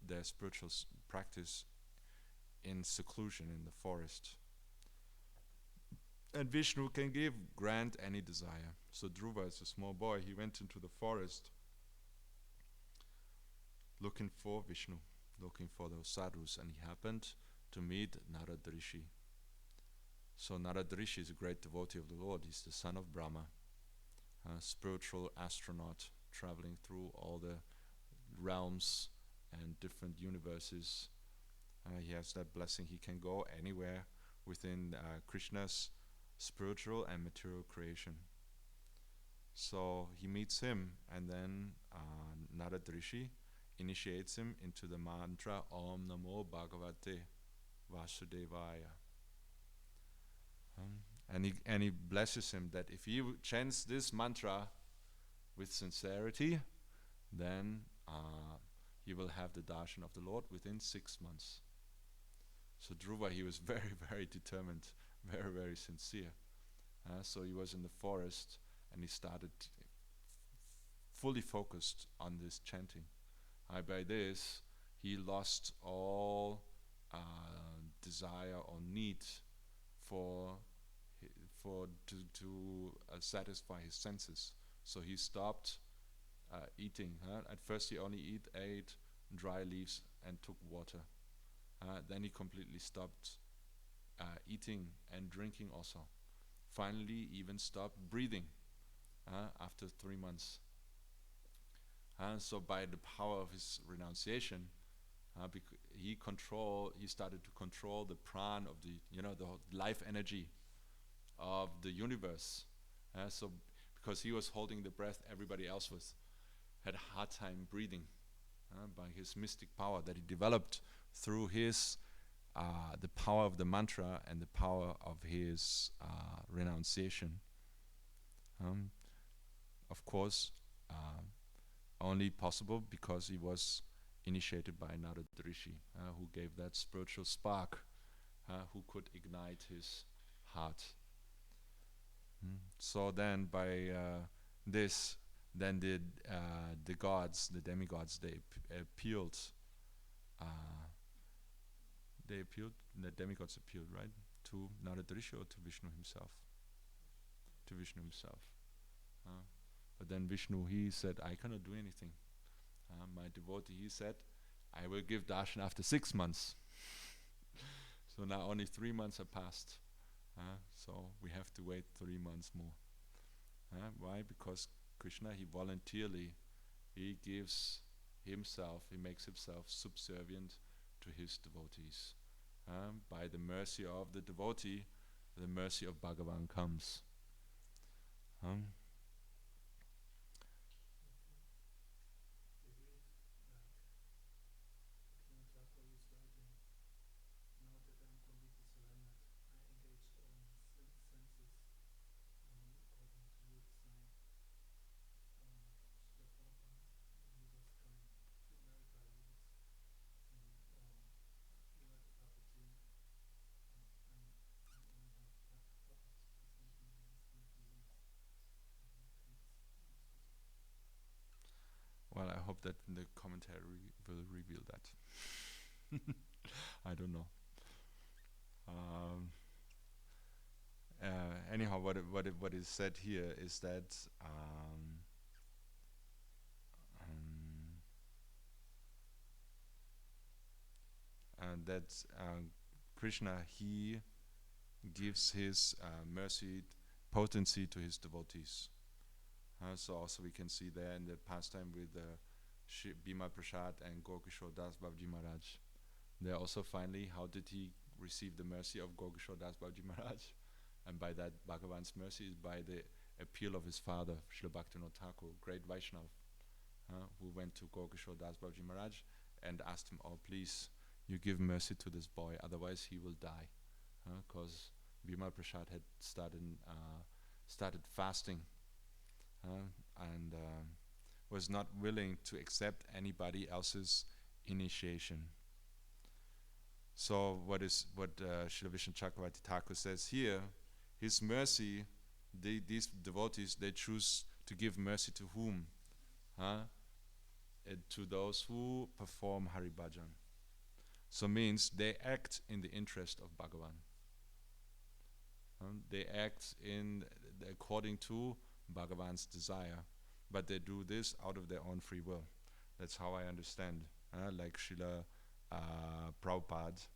their spiritual practice in seclusion in the forest. And Vishnu can grant any desire. So Dhruva, as a small boy, he went into the forest looking for Vishnu, looking for those sadhus, and he happened to meet Narad Rishi. So Narad Rishi is a great devotee of the Lord. He's the son of Brahma, a spiritual astronaut traveling through all the realms and different universes. He has that blessing. He can go anywhere within Krishna's spiritual and material creation. So he meets him, and then Narad Rishi initiates him into the mantra Om Namo Bhagavate Vasudevaya. And he blesses him that if he chants this mantra with sincerity, then he will have the darshan of the Lord within 6 months. So Dhruva, he was very, very determined, very, very sincere. So he was in the forest, and he started fully focused on this chanting. By this, he lost all desire or need to satisfy his senses. So he stopped eating. At first, he only ate dry leaves and took water. Then he completely stopped eating and drinking also. Finally, even stopped breathing after 3 months. So by the power of his renunciation, he started to control the pran of the life energy of the universe. So because he was holding the breath, everybody else had a hard time breathing by his mystic power that he developed through his the power of the mantra and the power of his renunciation. Of course, only possible because he was initiated by Narad Rishi, who gave that spiritual spark, who could ignite his heart. So then by this, then the gods, the demigods, they appealed. The demigods appealed, right? To Narad Rishi or to Vishnu himself? To Vishnu himself. But then Vishnu, he said, I cannot do anything. My devotee, he said, I will give darshan after 6 months. So now only 3 months have passed. So we have to wait 3 months more. Why? Because Krishna, he voluntarily, he makes himself subservient to his devotees. By the mercy of the devotee, the mercy of Bhagavan comes. Well, I hope that the commentary will reveal that. I don't know. Anyhow, what is said here is that Krishna, he gives his mercy potency to his devotees. So also we can see there in the pastime with Bhima Prasad and Gokishore Das Babaji Maharaj. There also finally, how did he receive the mercy of Gokishore Das Babaji Maharaj? And by that, Bhagavan's mercy is by the appeal of his father, Srila Bhaktivinoda Thakur, great Vaishnav, who went to Gokishore Das Babaji Maharaj and asked him, oh please, you give mercy to this boy, otherwise he will die. Because Bhima Prasad had started fasting and was not willing to accept anybody else's initiation. So what Srila Vishnu Chakravarti Thakur says here, his mercy, these devotees, they choose to give mercy to whom? To those who perform Hari Bhajan. So means they act in the interest of Bhagavan. They act according to Bhagavan's desire, but they do this out of their own free will. That's how I understand. Like Srila Prabhupada,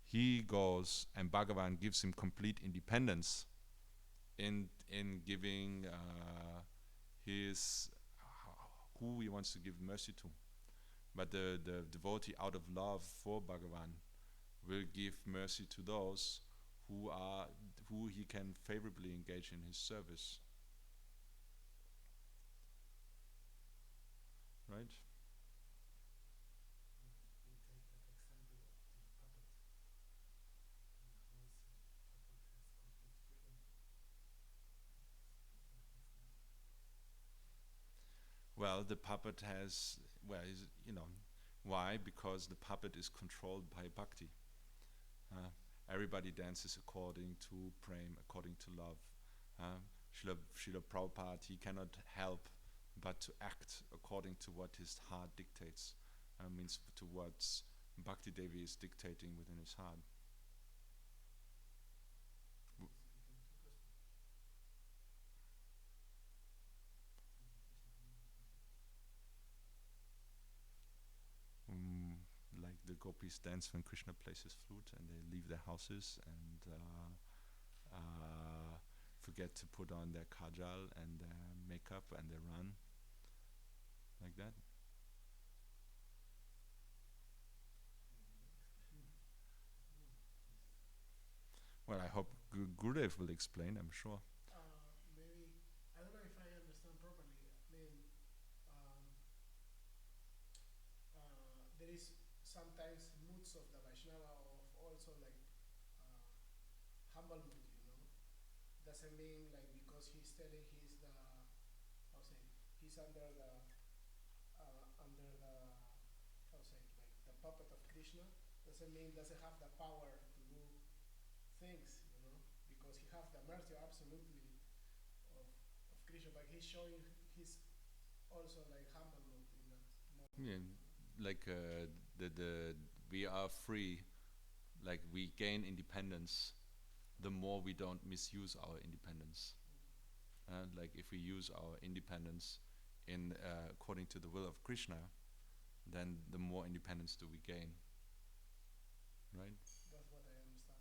he goes and Bhagavan gives him complete independence in giving who he wants to give mercy to. But the devotee, out of love for Bhagavan, will give mercy to those who he can favorably engage in his service. Right? Well, the puppet has, why? Because the puppet is controlled by bhakti. Everybody dances according to prem, according to love. Srila Prabhupada, he cannot help but to act according to what his heart dictates, means to what Bhakti Devi is dictating within his heart. Like the gopis dance when Krishna plays his flute and they leave their houses and forget to put on their kajal and their makeup and they run like that. Well, I hope Gurudev will explain, I'm sure. Maybe, I don't know if I understand properly. I mean, there is sometimes moods of the Vaishnava of also like humble mood, you know. Doesn't mean like because he's telling he's the, how say, he's under the, how say, like the puppet of Krishna. Doesn't mean doesn't have the power to do things, you know, because he has the mercy absolutely of Krishna, but he's showing his also like humble mood in that moment. Yeah, like we are free, like we gain independence the more we don't misuse our independence. Like if we use our independence in according to the will of Krishna, then the more independence do we gain, right? That's what I understand.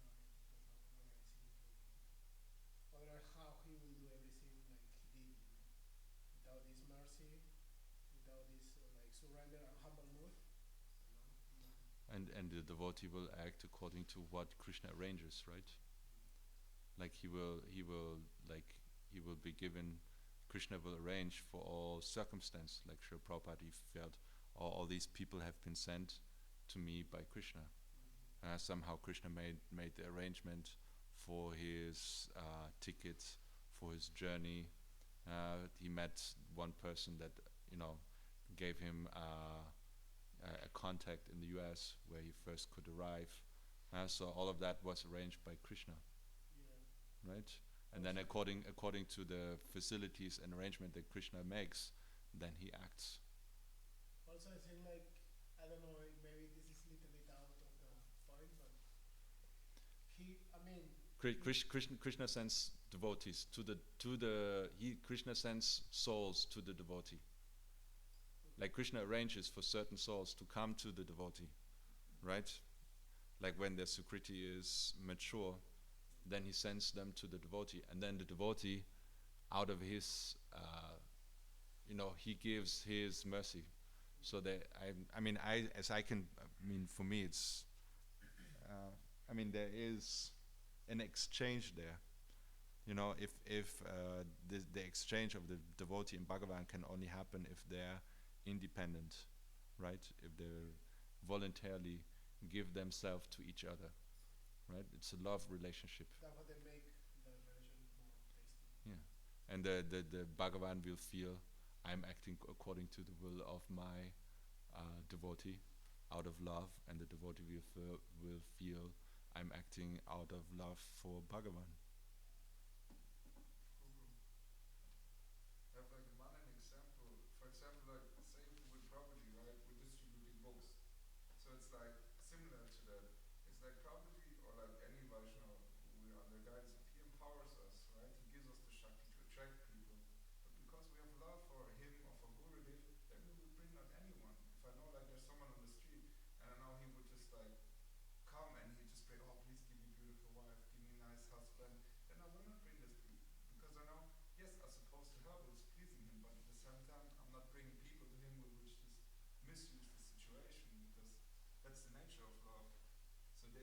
Otherwise, how he will do everything like he did, you know, without this mercy, without this like surrender and humble mood, you know. And the devotee will act according to what Krishna arranges, right? Like he will be given, Krishna will arrange for all circumstance. Like Srila Prabhupada, he felt all these people have been sent to me by Krishna. Somehow Krishna made the arrangement for his tickets, for his journey. He met one person that gave him a contact in the US where he first could arrive. So all of that was arranged by Krishna, right? And then according to the facilities and arrangement that Krishna makes, then he acts. Also, I think like, I don't know, maybe this is a little bit out of the point, but Krishna sends devotees Krishna sends souls to the devotee. Like Krishna arranges for certain souls to come to the devotee, right? Like when their Sukriti is mature, then he sends them to the devotee, and then the devotee, out of his, he gives his mercy. So that for me, it's, there is an exchange there. You know, if the exchange of the devotee and Bhagavan can only happen if they're independent, right? If they voluntarily give themselves to each other, right? It's a love relationship. That's what they make the relation more tasty. Yeah, and the Bhagavan will feel I'm acting according to the will of my devotee out of love, and the devotee will feel I'm acting out of love for Bhagavan. I have like one example. For example, like say with property, right? We're distributing books, so it's like similar to that. It's like property or like any Vaishnava who we are under guidance. If he empowers us, right? He gives us the shakti to attract people. But because we have love for him or for Gurudev, then we will bring on anyone. If I know like there's someone on the street and I know he would just like come and he just pray, oh please give me a beautiful wife, give me a nice husband, then I will not bring this people because I know, yes, I'm supposed to help, it's pleasing him, but at the same time I'm not bringing people to him which just misuse the situation because that's the nature of love. So they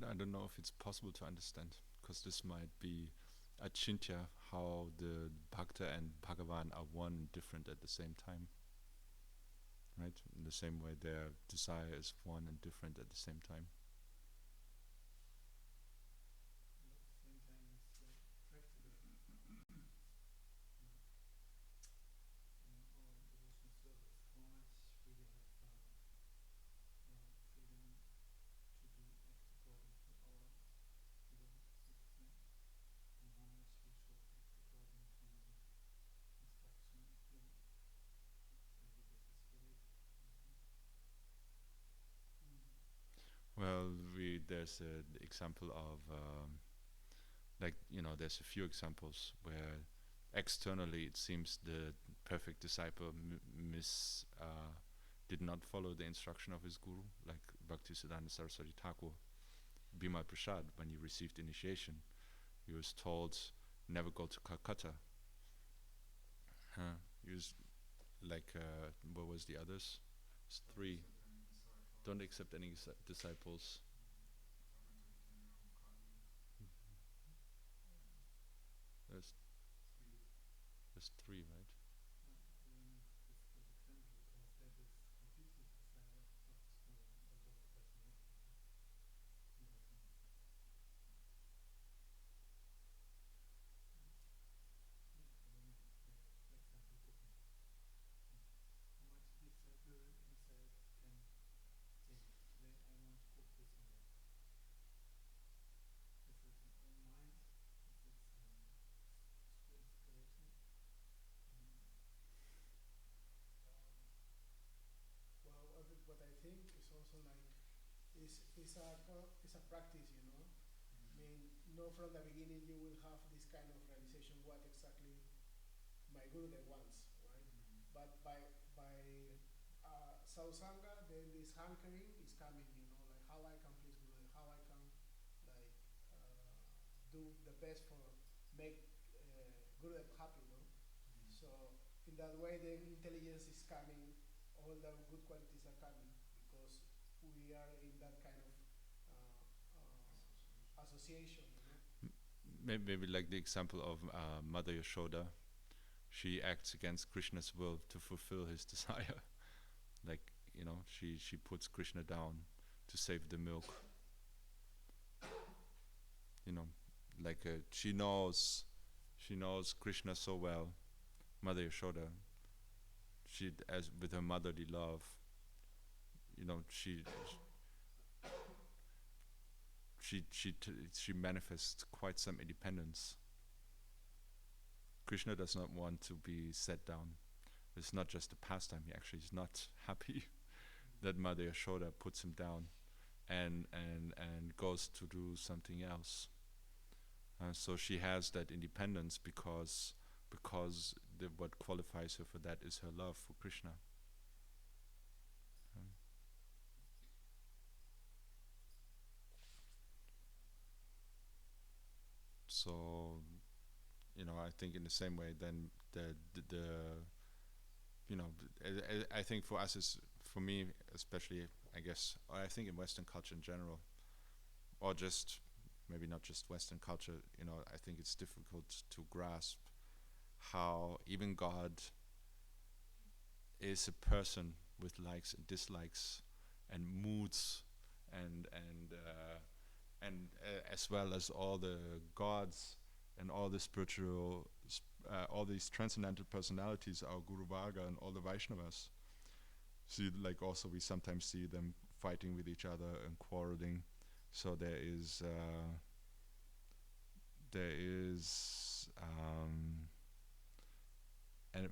I don't know if it's possible to understand, because this might be achintya, how the bhakta and Bhagavan are one and different at the same time. Right? In the same way their desire is one and different at the same time. Well, there's an example of there's a few examples where externally it seems the perfect disciple did not follow the instruction of his guru, like Bhaktisiddhanta Saraswati Thakur. Bimal Prasad, when he received initiation, he was told never go to Calcutta. He was like, what was the others? It's three. Don't accept any disciples. There's three, right? What I think is also like is a practice, you know. I mean, not from the beginning you will have this kind of realization what exactly my guru wants, right? But by sausanga, then this hankering is coming, you know, like how I can please guru, how I can like do the best for make guru happy, no? So in that way, the intelligence is coming, all the good qualities are coming because we are in that kind of association, you know? Maybe like the example of Mother Yashoda. She acts against Krishna's will to fulfill his desire. Like, you know, she puts Krishna down to save the milk. You know, like she knows Krishna so well, Mother Yashoda. She, as with her motherly love, you know, she manifests quite some independence. Krishna does not want to be set down. It's not just a pastime. He actually is not happy that Mother Yashoda puts him down and goes to do something else. So she has that independence because what qualifies her for that is her love for Krishna. So, you know, I think in the same way, then I think for us, for me especially, I guess, or I think in Western culture in general, or just maybe not just Western culture, you know, I think it's difficult to grasp how even God is a person with likes and dislikes and moods and as well as all the gods and all the spiritual, all these transcendental personalities, our Guru Varga and all the Vaishnavas. See, like also we sometimes see them fighting with each other and quarreling. So there is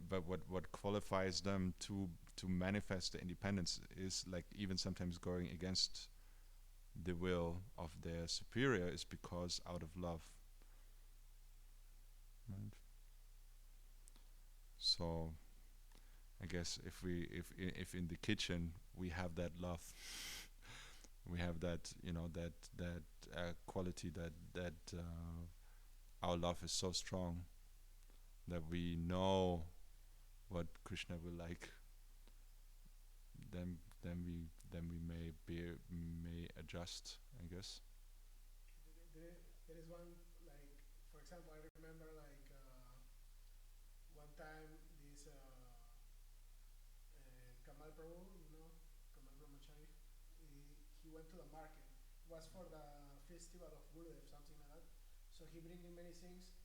but what qualifies them to manifest the independence is like even sometimes going against the will of their superior is because out of love. Right. So I guess if in the kitchen we have that love, we have that, you know, that quality that our love is so strong that we know what Krishna will like, then we may adjust, I guess. there is one, like, for example, I remember like one time this Kamal Prabhu, Kamal Brahmachari, he went to the market. It was for the festival of Gurudev, something like that. So he bring in many things,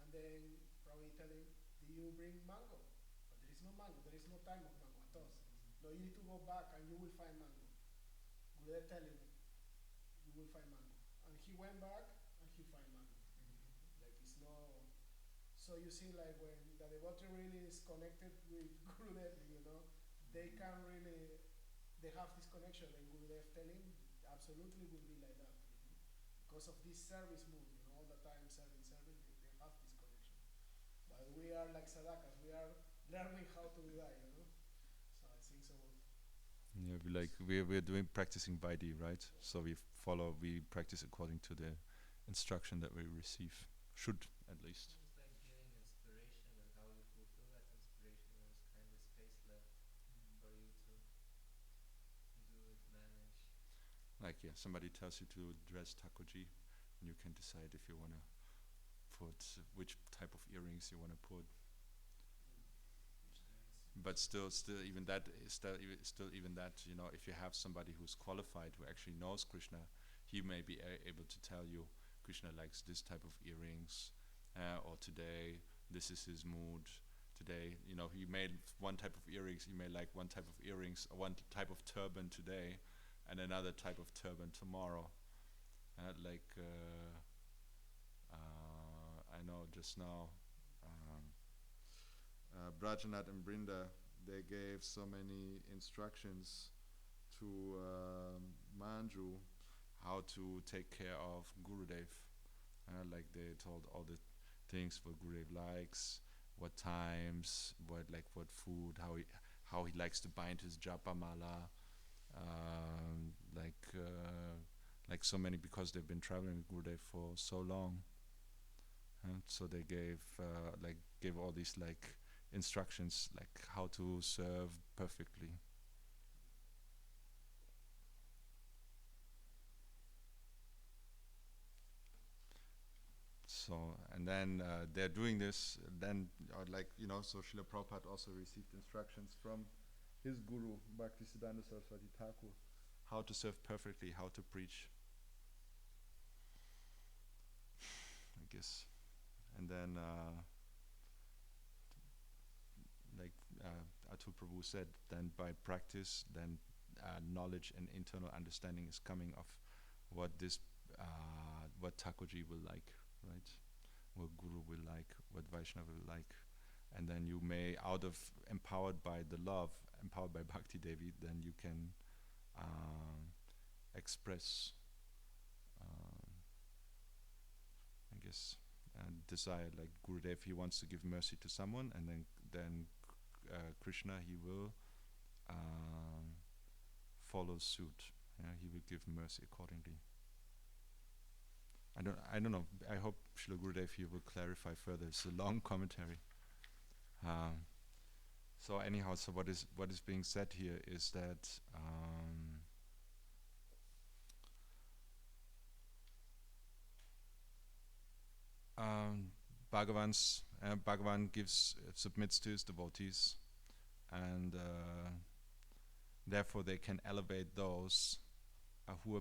and then probably tell him, "Do you bring mango?" But there is no mango. There is no time of mango at all. No, you need to go back, and you will find mango. Gurudev tell him, "You will find mango." And he went back, and he find mango. Like it's no. So you see, like when the devotee really is connected with Gurudev, they can really, they have this connection. And Gurudev tell him, absolutely will be like that, because of this service mood, all the time serving, they have this connection. But we are like sadakas, we are learning how to do that, So I think so. Yeah, we're doing practicing Vaidhi, right? So we practice according to the instruction that we receive. Should at least. It's like giving inspiration, and how you fulfill that inspiration. There's kind of space left for you to do it, manage. Like somebody tells you to dress takoji, and you can decide if you wanna put which type of earrings you wanna put. But still even that, if you have somebody who's qualified, who actually knows Krishna, he may be able to tell you Krishna likes this type of earrings, or today this is his mood. Today, he made one type of earrings, he may like one type of earrings, or one type of turban today, and another type of turban tomorrow. I know just now, Brajanath and Brinda, they gave so many instructions to Manju how to take care of Gurudev. Like they told all the things what Gurudev likes, what times, what food, how he likes to bind his japa mala, like so many, because they've been traveling with Gurudev for so long. So they gave all these instructions, like how to serve perfectly. So, and then they're doing this, then so Srila Prabhupada also received instructions from his guru, Bhaktisiddhanta Saraswati Thakur, how to serve perfectly, how to preach, I guess. And then Atul Prabhu said, then by practice, then knowledge and internal understanding is coming of what Thakurji will like, right? What Guru will like, what Vaishnava will like. And then you may, empowered by the love, empowered by Bhakti Devi, then you can express, I guess, desire. Like Gurudev, he wants to give mercy to someone, and then Krishna, he will follow suit. He will give mercy accordingly. I don't know. I hope Srila Gurudev here will clarify further. It's a long commentary. So anyhow, so what is being said here is that Bhagavan submits to his devotees, and therefore they can elevate those who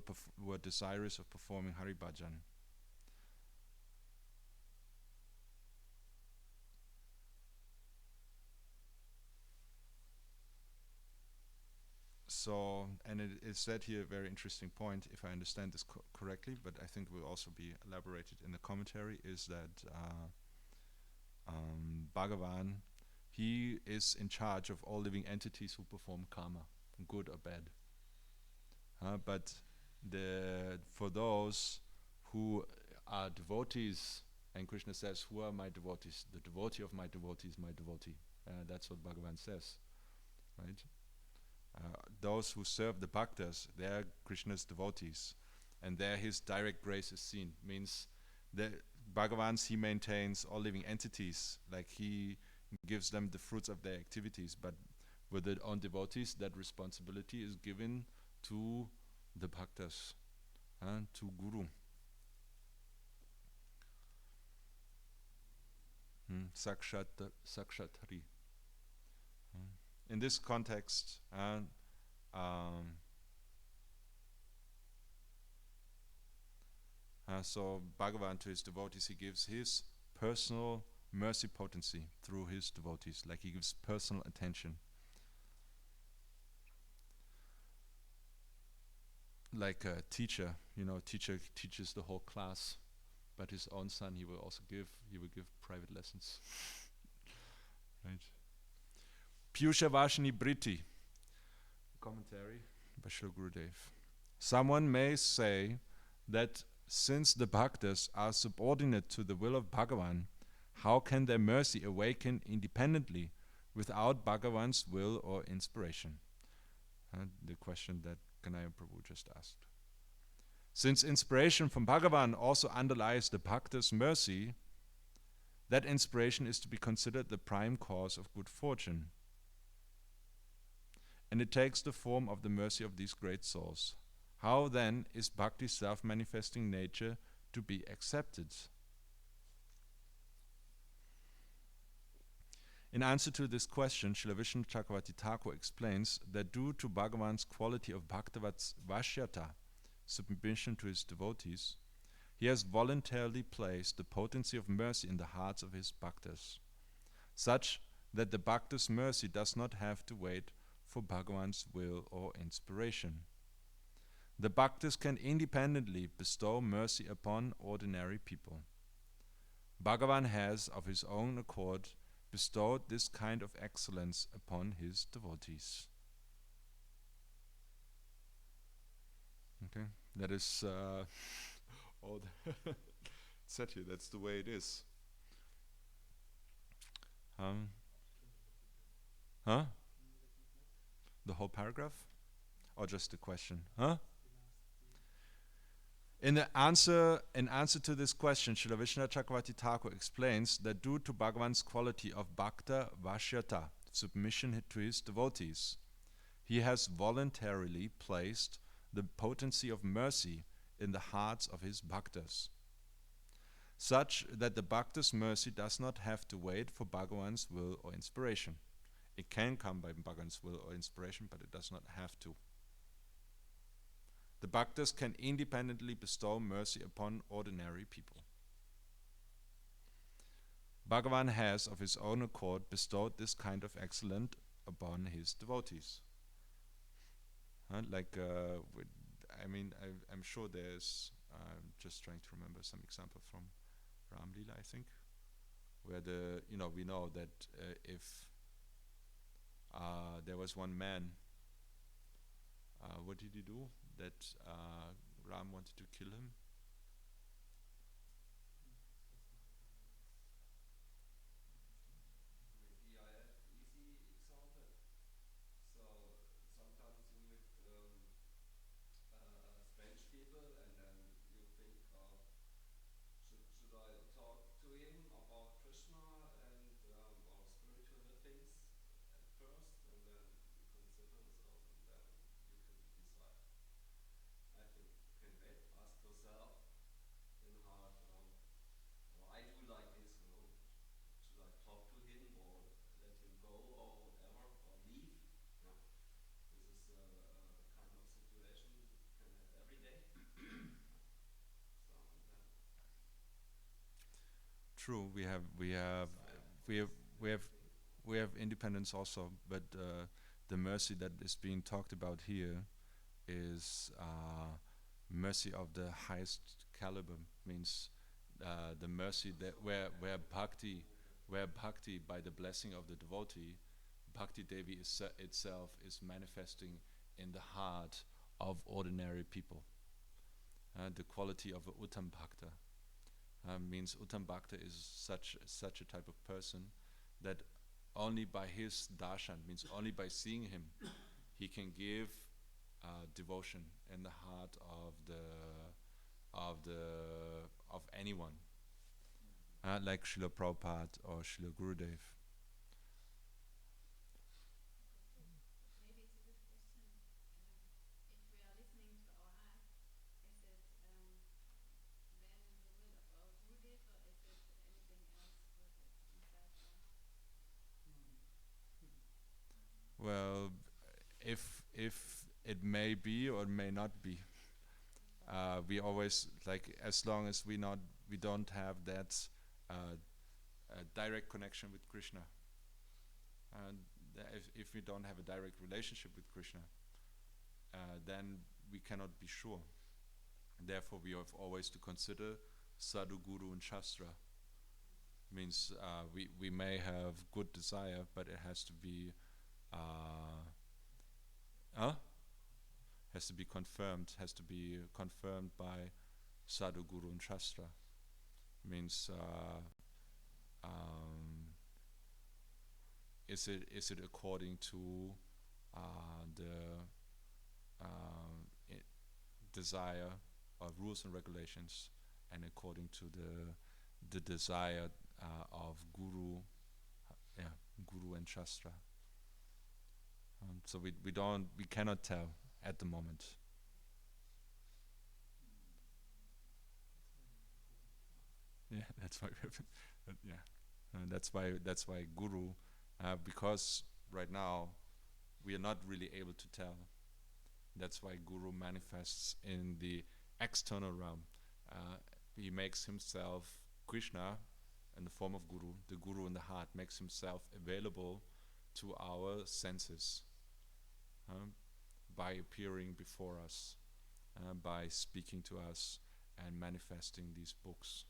are desirous of performing Hari Bhajan. So, and it is said here a very interesting point, if I understand this correctly, but I think will also be elaborated in the commentary, is that Bhagavan, he is in charge of all living entities who perform karma, good or bad. But for those who are devotees, and Krishna says, who are my devotees? The devotee of my devotee is my devotee. That's what Bhagavan says, right? Those who serve the bhaktas, they are Krishna's devotees, and there his direct grace is seen. Means the Bhagavan, he maintains all living entities, like he gives them the fruits of their activities, but with their own devotees, that responsibility is given to the bhaktas, to Guru. Sakshatri. In this context, so Bhagavan to his devotees, he gives his personal mercy potency through his devotees, like he gives personal attention. Like a teacher, teacher teaches the whole class, but his own son he will give private lessons. Right. Piyusha Vashini Briti. Commentary by Srila Gurudev. Someone may say that since the bhaktas are subordinate to the will of Bhagavan, how can their mercy awaken independently without Bhagavan's will or inspiration? The question that Kanaya Prabhu just asked. Since inspiration from Bhagavan also underlies the bhakta's mercy, that inspiration is to be considered the prime cause of good fortune. And it takes the form of the mercy of these great souls. How then is bhakti's self-manifesting nature to be accepted? In answer to this question, Srila Vishnu Chakravarti Thakur explains that due to Bhagavan's quality of bhaktavat's vashyata, submission to his devotees, he has voluntarily placed the potency of mercy in the hearts of his bhaktas, such that the bhakta's mercy does not have to wait for Bhagavan's will or inspiration. The bhaktas can independently bestow mercy upon ordinary people. Bhagavan has, of his own accord, bestowed this kind of excellence upon his devotees. Okay, that is all said here. That's the way it is. The whole paragraph, or just the question? In answer to this question, Srila Vishnu Chakravarti Thakur explains that due to Bhagavan's quality of bhakta vashyata, submission to his devotees, he has voluntarily placed the potency of mercy in the hearts of his bhaktas, such that the bhakta's mercy does not have to wait for Bhagavan's will or inspiration. It can come by Bhagavan's will or inspiration, but it does not have to. The bhaktas can independently bestow mercy upon ordinary people. Bhagavan has, of his own accord, bestowed this kind of excellence upon his devotees. I'm sure there's, I'm just trying to remember some example from Ram Lila, I think, where we know that if there was one man, what did he do? That Ram wanted to kill him. Maybe I have easy example. So sometimes you meet strange people, and then you think, should I talk to him about Krishna and or spiritual things at first, and then you consider so, and then you can decide. I think you can ask yourself in heart, I do like this, should I talk to him or let him go or whatever, or leave? Yeah. This is a kind of situation you can have every day. So and then True, we have independence also, but the mercy that is being talked about here is mercy of the highest caliber. Means the mercy that where bhakti by the blessing of the devotee, Bhakti Devi itself is manifesting in the heart of ordinary people. The quality of a Uttam Bhakta means Uttam Bhakta is such a type of person that only by his darshan, means only by seeing him, he can give devotion in the heart of anyone, like Srila Prabhupada or Srila Gurudev. Maybe it's a good question. If we are listening to our heart, is it then the will of our Gurudev, or is it anything else what is inside if it may be or may not be. We always like, as long as we don't have that direct connection with Krishna, and if we don't have a direct relationship with Krishna, then we cannot be sure. Therefore, we have always to consider sadhu, guru, and shastra. Means we may have good desire, but it has to be has to be confirmed by sadhu, guru, and shastra. Means is it according to the desire of rules and regulations, and according to the desire of guru and shastra. So we cannot tell at the moment. Yeah, that's why we have that's why guru, because right now we are not really able to tell. That's why guru manifests in the external realm. He makes himself Krishna in the form of guru. The guru in the heart makes himself available to our senses by appearing before us, by speaking to us and manifesting these books.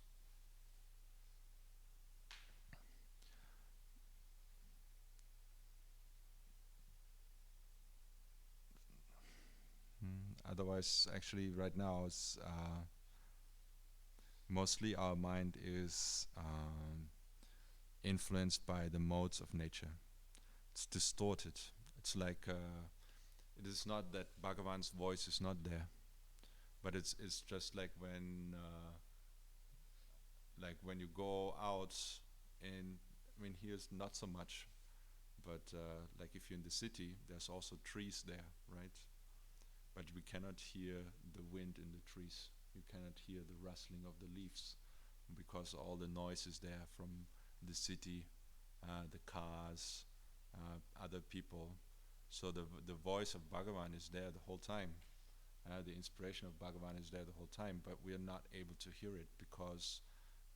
Otherwise, actually, right now, it's mostly our mind is influenced by the modes of nature. It's distorted. It's like it is not that Bhagavan's voice is not there, but it's just like when you go out in, I mean, here's not so much, but like if you're in the city, there's also trees there, right? But we cannot hear the wind in the trees. You cannot hear the rustling of the leaves, because all the noise is there from the city, the cars, other people. So the voice of Bhagavan is there the whole time. The inspiration of Bhagavan is there the whole time, but we are not able to hear it because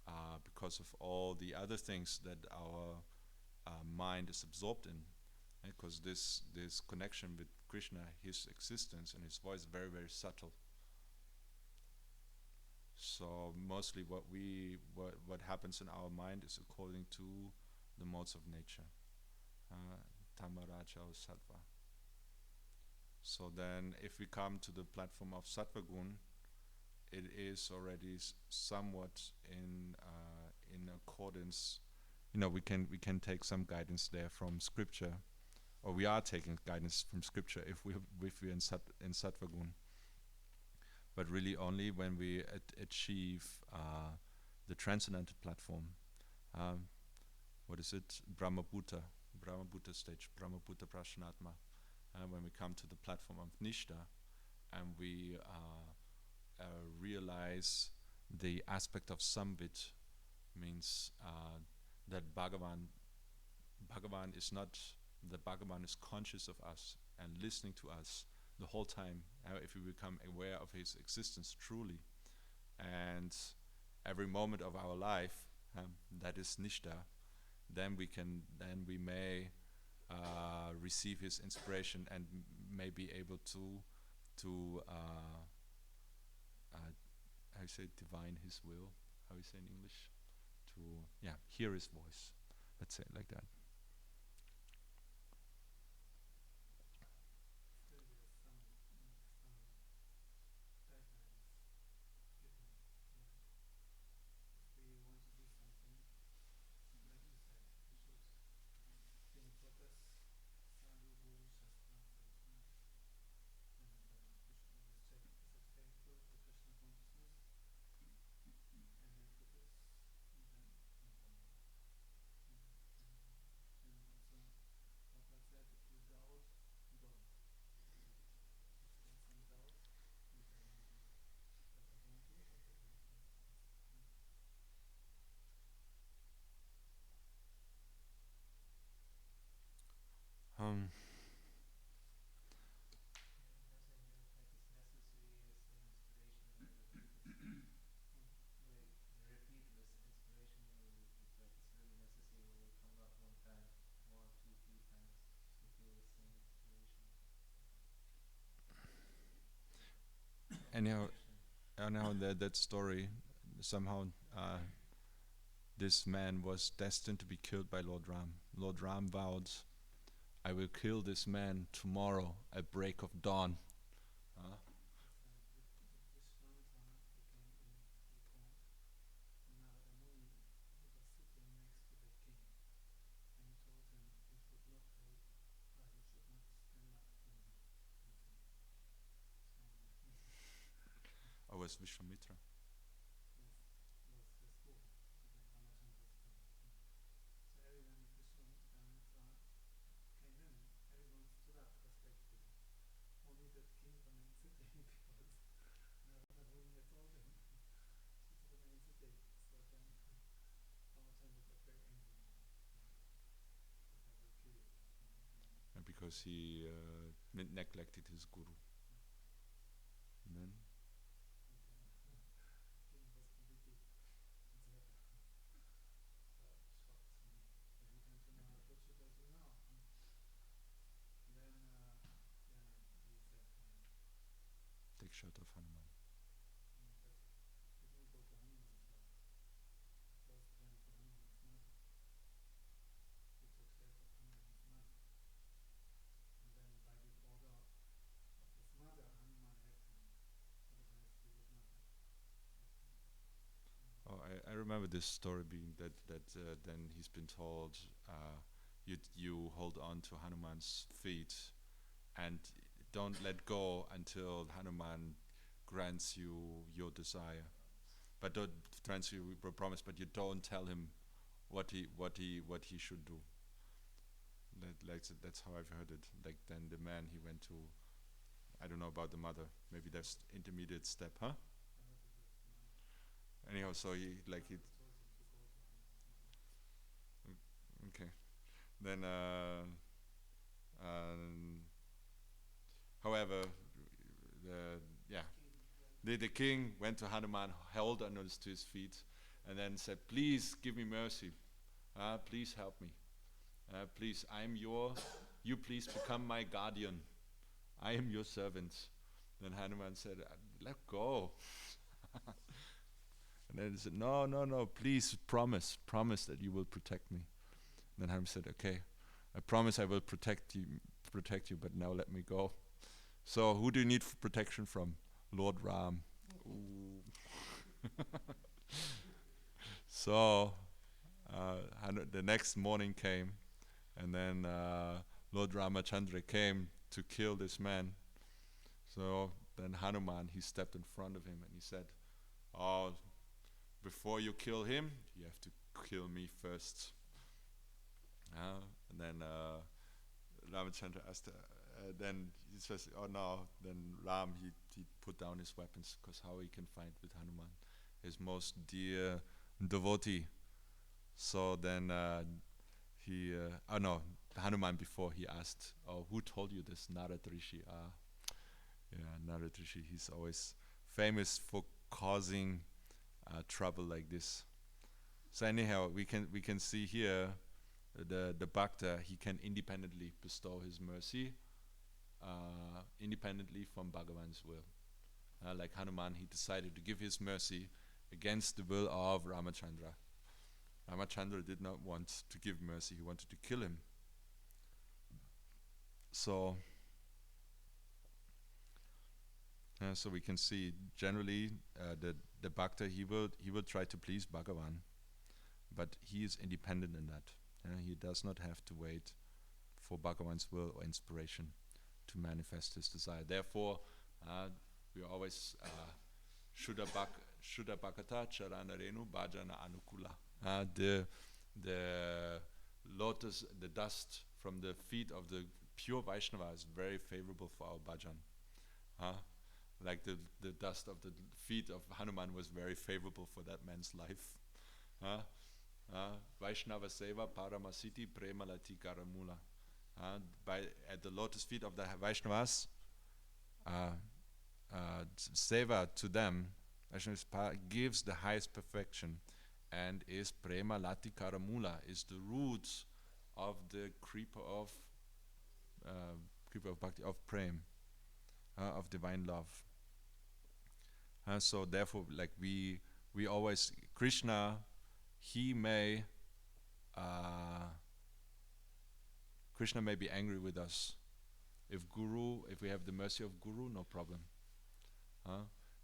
of all the other things that our mind is absorbed in. Because this connection with Krishna, his existence and his voice, is very, very subtle. So mostly what happens in our mind is according to the modes of nature, Tamaraja or Sattva. So then, if we come to the platform of Sattva Gun, it is already somewhat in accordance. We can take some guidance there from scripture, or we are taking guidance from scripture if we're in Sattva Gun. But really only when we achieve the transcendental platform. What is it? Brahmabhuta stage, Brahmabhuta Prashanatma. When we come to the platform of Nishta, and we realize the aspect of Samvit, means that Bhagavan is conscious of us and listening to us the whole time. If we become aware of his existence truly, and every moment of our life, that is Nishta, then we may receive his inspiration and may be able to how you say, divine his will, how you say in English, to hear his voice, let's say it like that. anyhow, connection. that story, somehow this man was destined to be killed by Lord Ram. Lord Ram vowed, I will kill this man tomorrow at break of dawn. I was Vishwamitra. Because he neglected his guru. And then take shelter of Hanuman. Oh, I remember this story being that then he's been told, you hold on to Hanuman's feet and don't let go until Hanuman grants you your desire. But don't grants you a promise, but you don't tell him what he should do. That's how I've heard it. Like then the man he went to, I don't know about the mother. Maybe that's intermediate step, huh? Anyhow, so he okay. Then however, the king went to Hanuman, held on to his feet, and then said, "Please give me mercy. Please help me. Please, you please become my guardian. I am your servant." Then Hanuman said, "Let go." And then he said, No, please promise that you will protect me. And then Hanuman said, "Okay, I promise I will protect you, but now let me go." So who do you need protection from? Lord Ram. Ooh. So the next morning came, and then Lord Ramachandra came to kill this man. So then Hanuman, he stepped in front of him and he said, "Oh, before you kill him, you have to kill me first." And then Ramachandra asked, then he says, "Oh no." Then Ram, he put down his weapons, because how he can fight with Hanuman, his most dear devotee. So then Hanuman, before he asked, "Oh, who told you this?" Narad Rishi. Narad Rishi, he's always famous for causing trouble like this. So anyhow, we can see here the Bhakta, he can independently bestow his mercy, independently from Bhagavan's will. Like Hanuman, he decided to give his mercy against the will of Ramachandra. Ramachandra did not want to give mercy, he wanted to kill him. So we can see generally the Bhakta, he will try to please Bhagavan, but he is independent in that. He does not have to wait for Bhagavan's will or inspiration to manifest his desire. Therefore, we always Shuddha Bhakata Charanarenu Bhajana Anukula. The lotus, the dust from the feet of the pure Vaishnava is very favorable for our bhajan. Like the dust of the feet of Hanuman was very favorable for that man's life. Vaishnava Seva Paramasiti Premalati Karamula. At the lotus feet of the Vaishnavas, Seva to them, gives the highest perfection, and is Prema Lati Karamula, is the root of the creeper of bhakti, of prem, of divine love. So therefore, like we always Krishna, he may Krishna may be angry with us. If we have the mercy of Guru, no problem.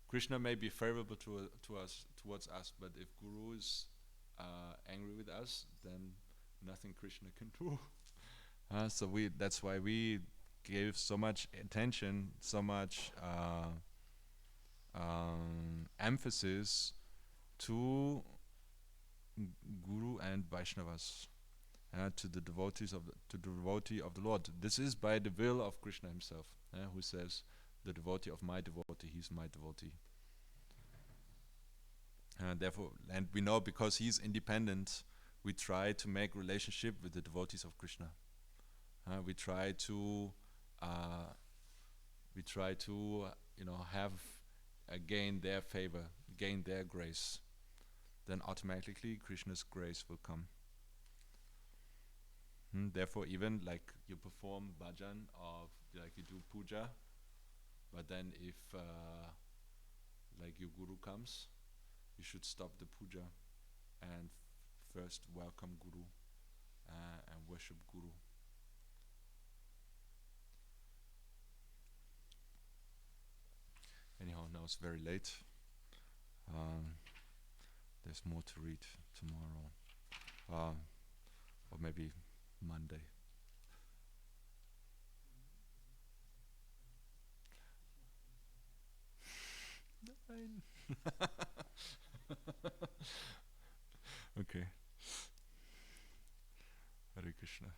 Krishna may be favorable to us towards us, but if Guru is angry with us, then nothing Krishna can do. So that's why we gave so much attention, so much emphasis to Guru and Vaishnavas, to the devotee of the Lord. This is by the will of Krishna himself, who says, "The devotee of my devotee, he's my devotee." Therefore, and we know because he's independent, we try to make relationship with the devotees of Krishna. We try to have gain their favor, gain their grace. Then automatically Krishna's grace will come. Therefore, even like you perform bhajan or like you do puja, but then if like your guru comes, you should stop the puja and first welcome Guru and worship Guru. Anyhow, now it's very late. There's more to read tomorrow, or maybe Monday. Nein. Okay. Hare Krishna.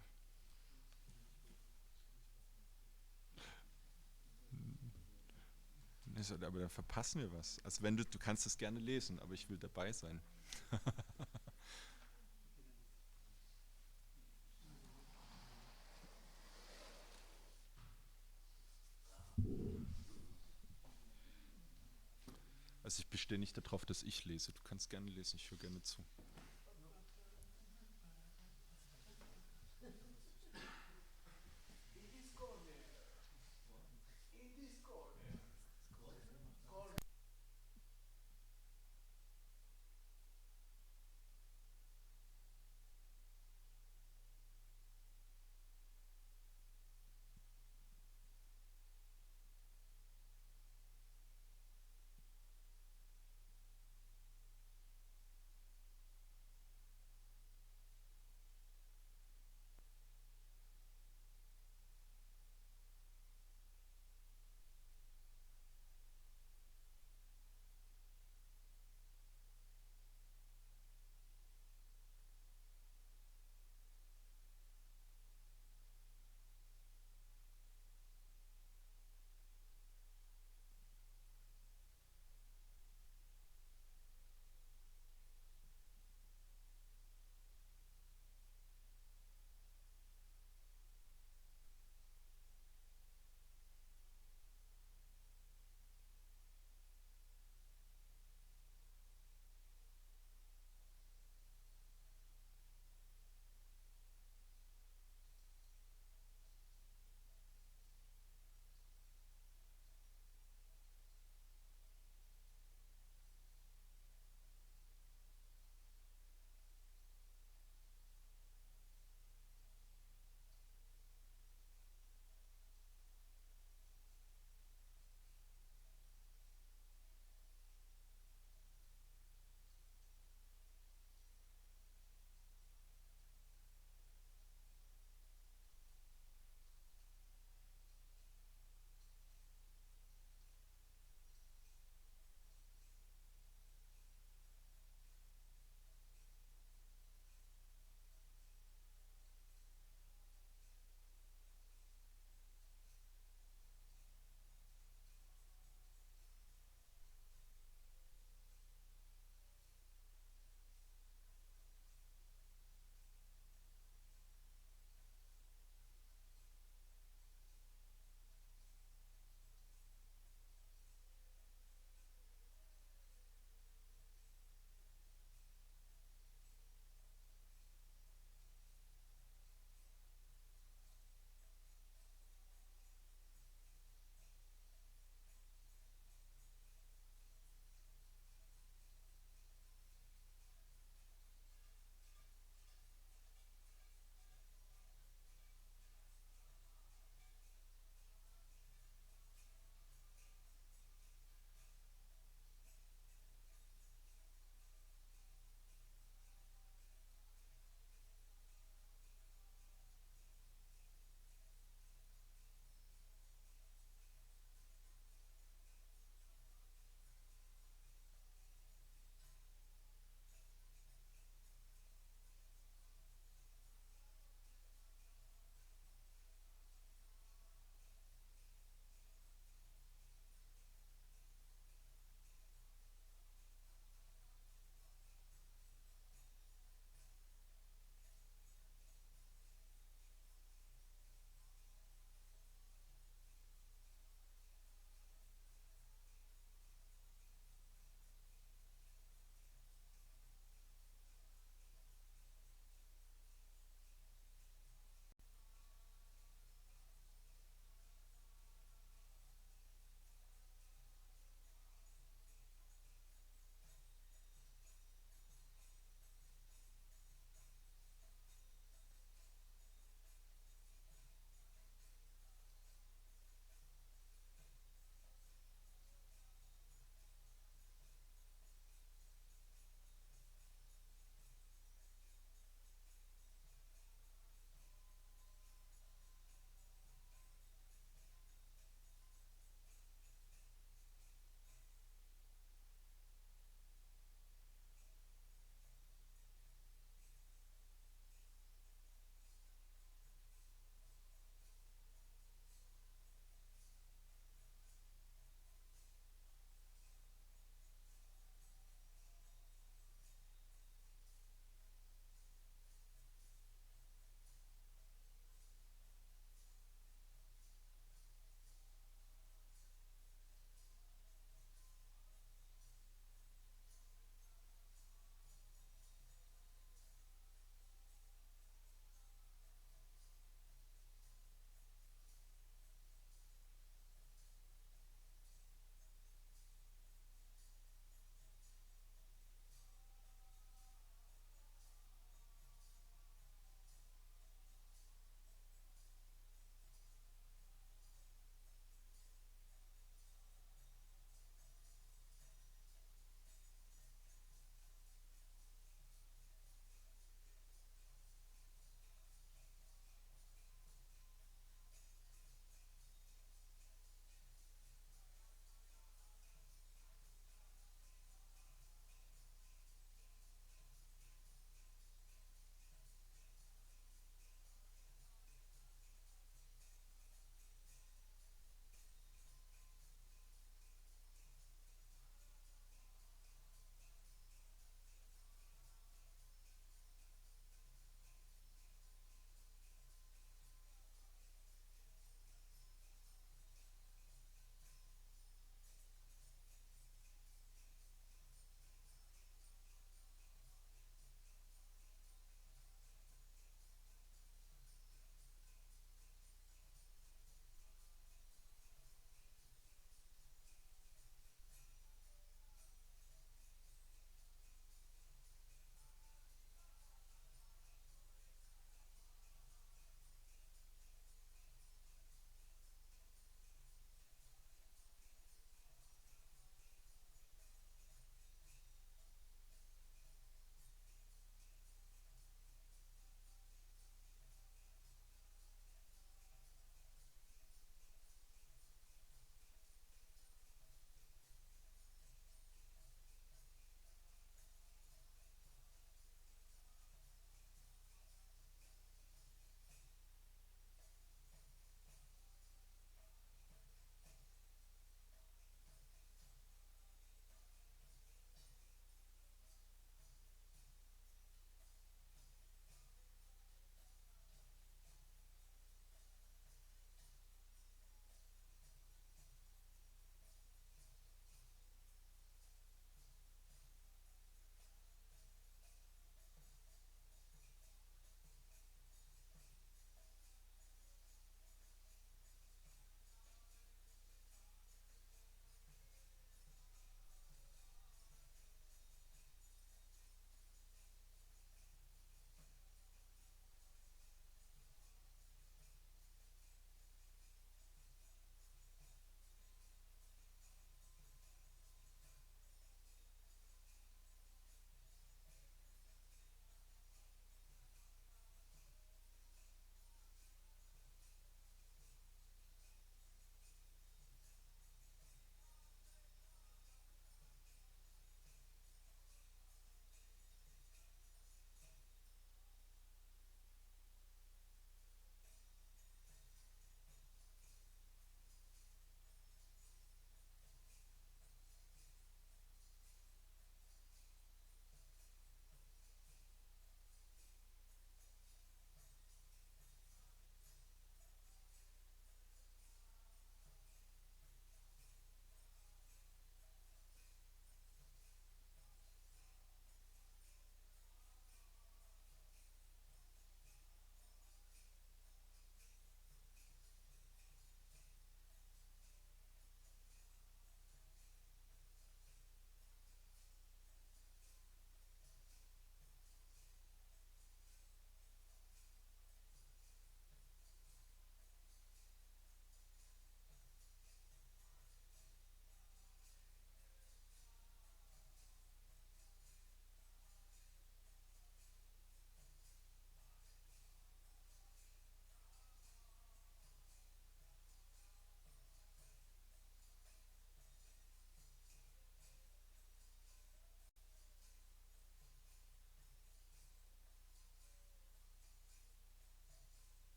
Aber dann verpassen wir was. Also wenn du kannst es gerne lesen, aber ich will dabei sein. Also ich bestehe nicht darauf, dass ich lese. Du kannst gerne lesen, ich höre gerne zu.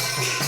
Hare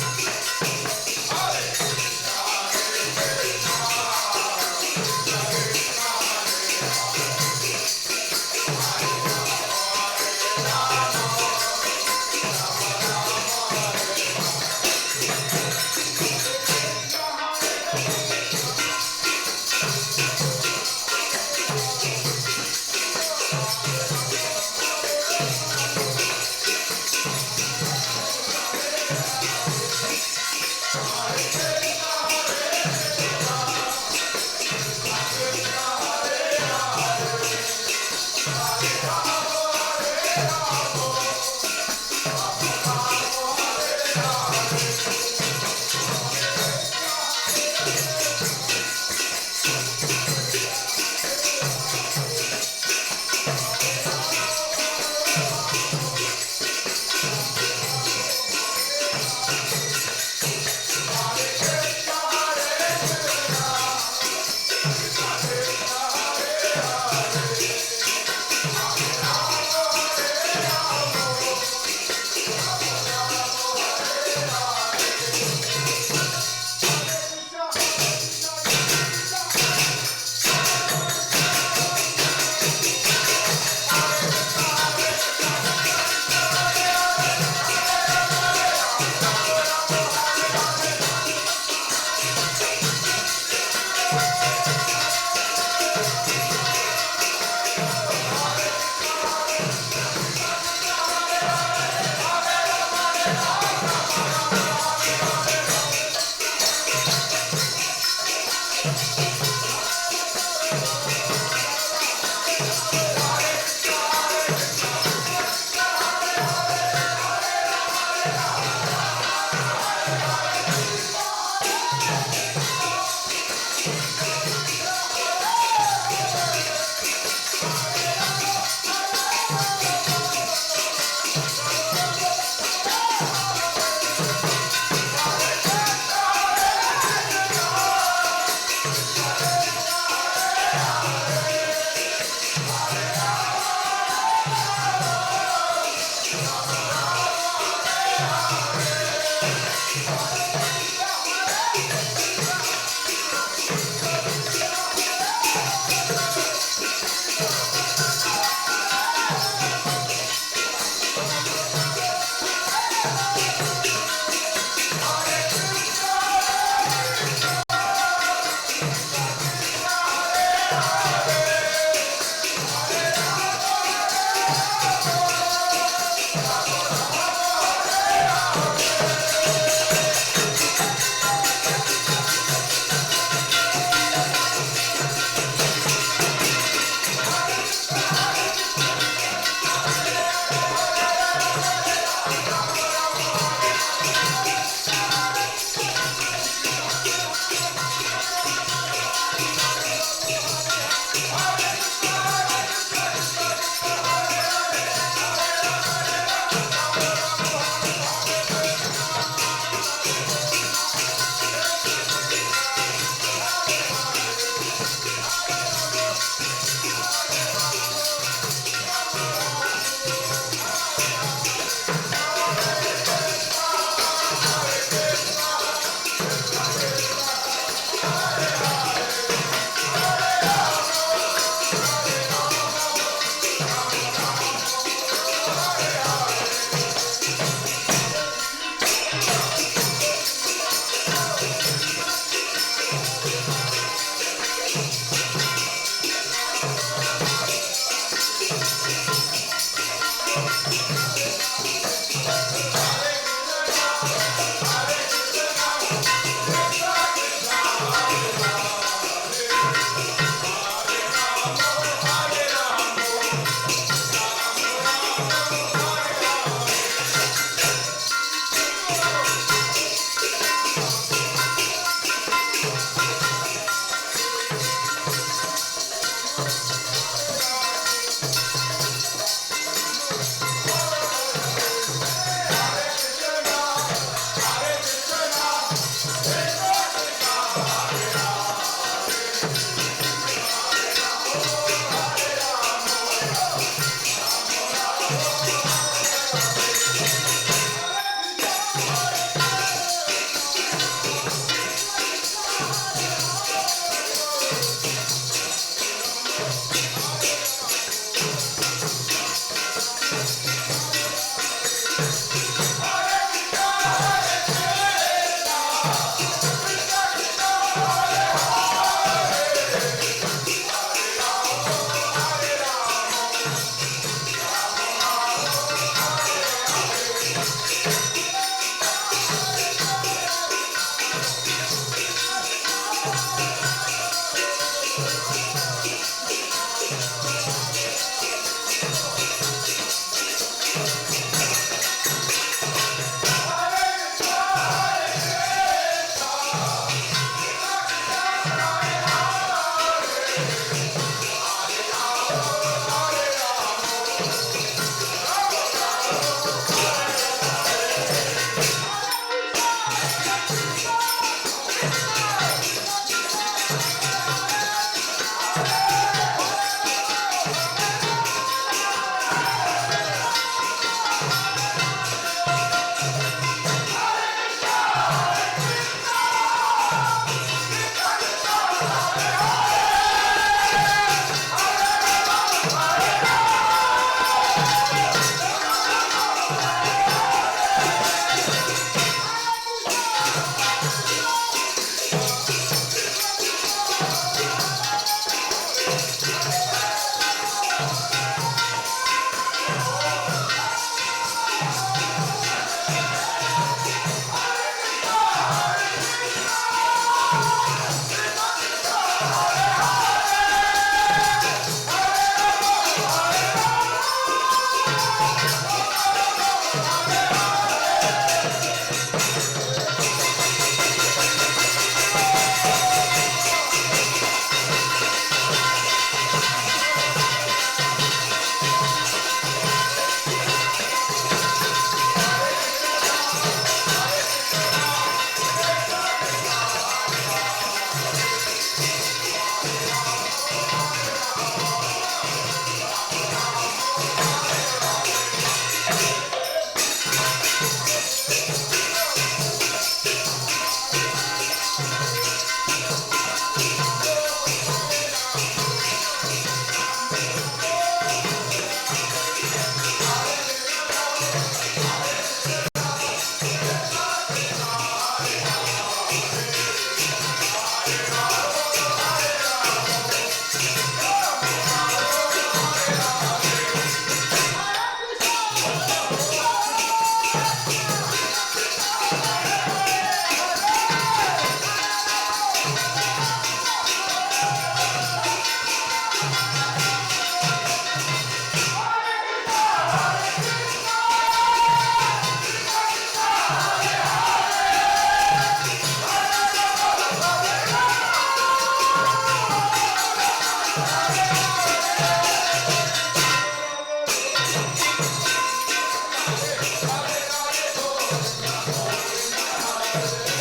Hare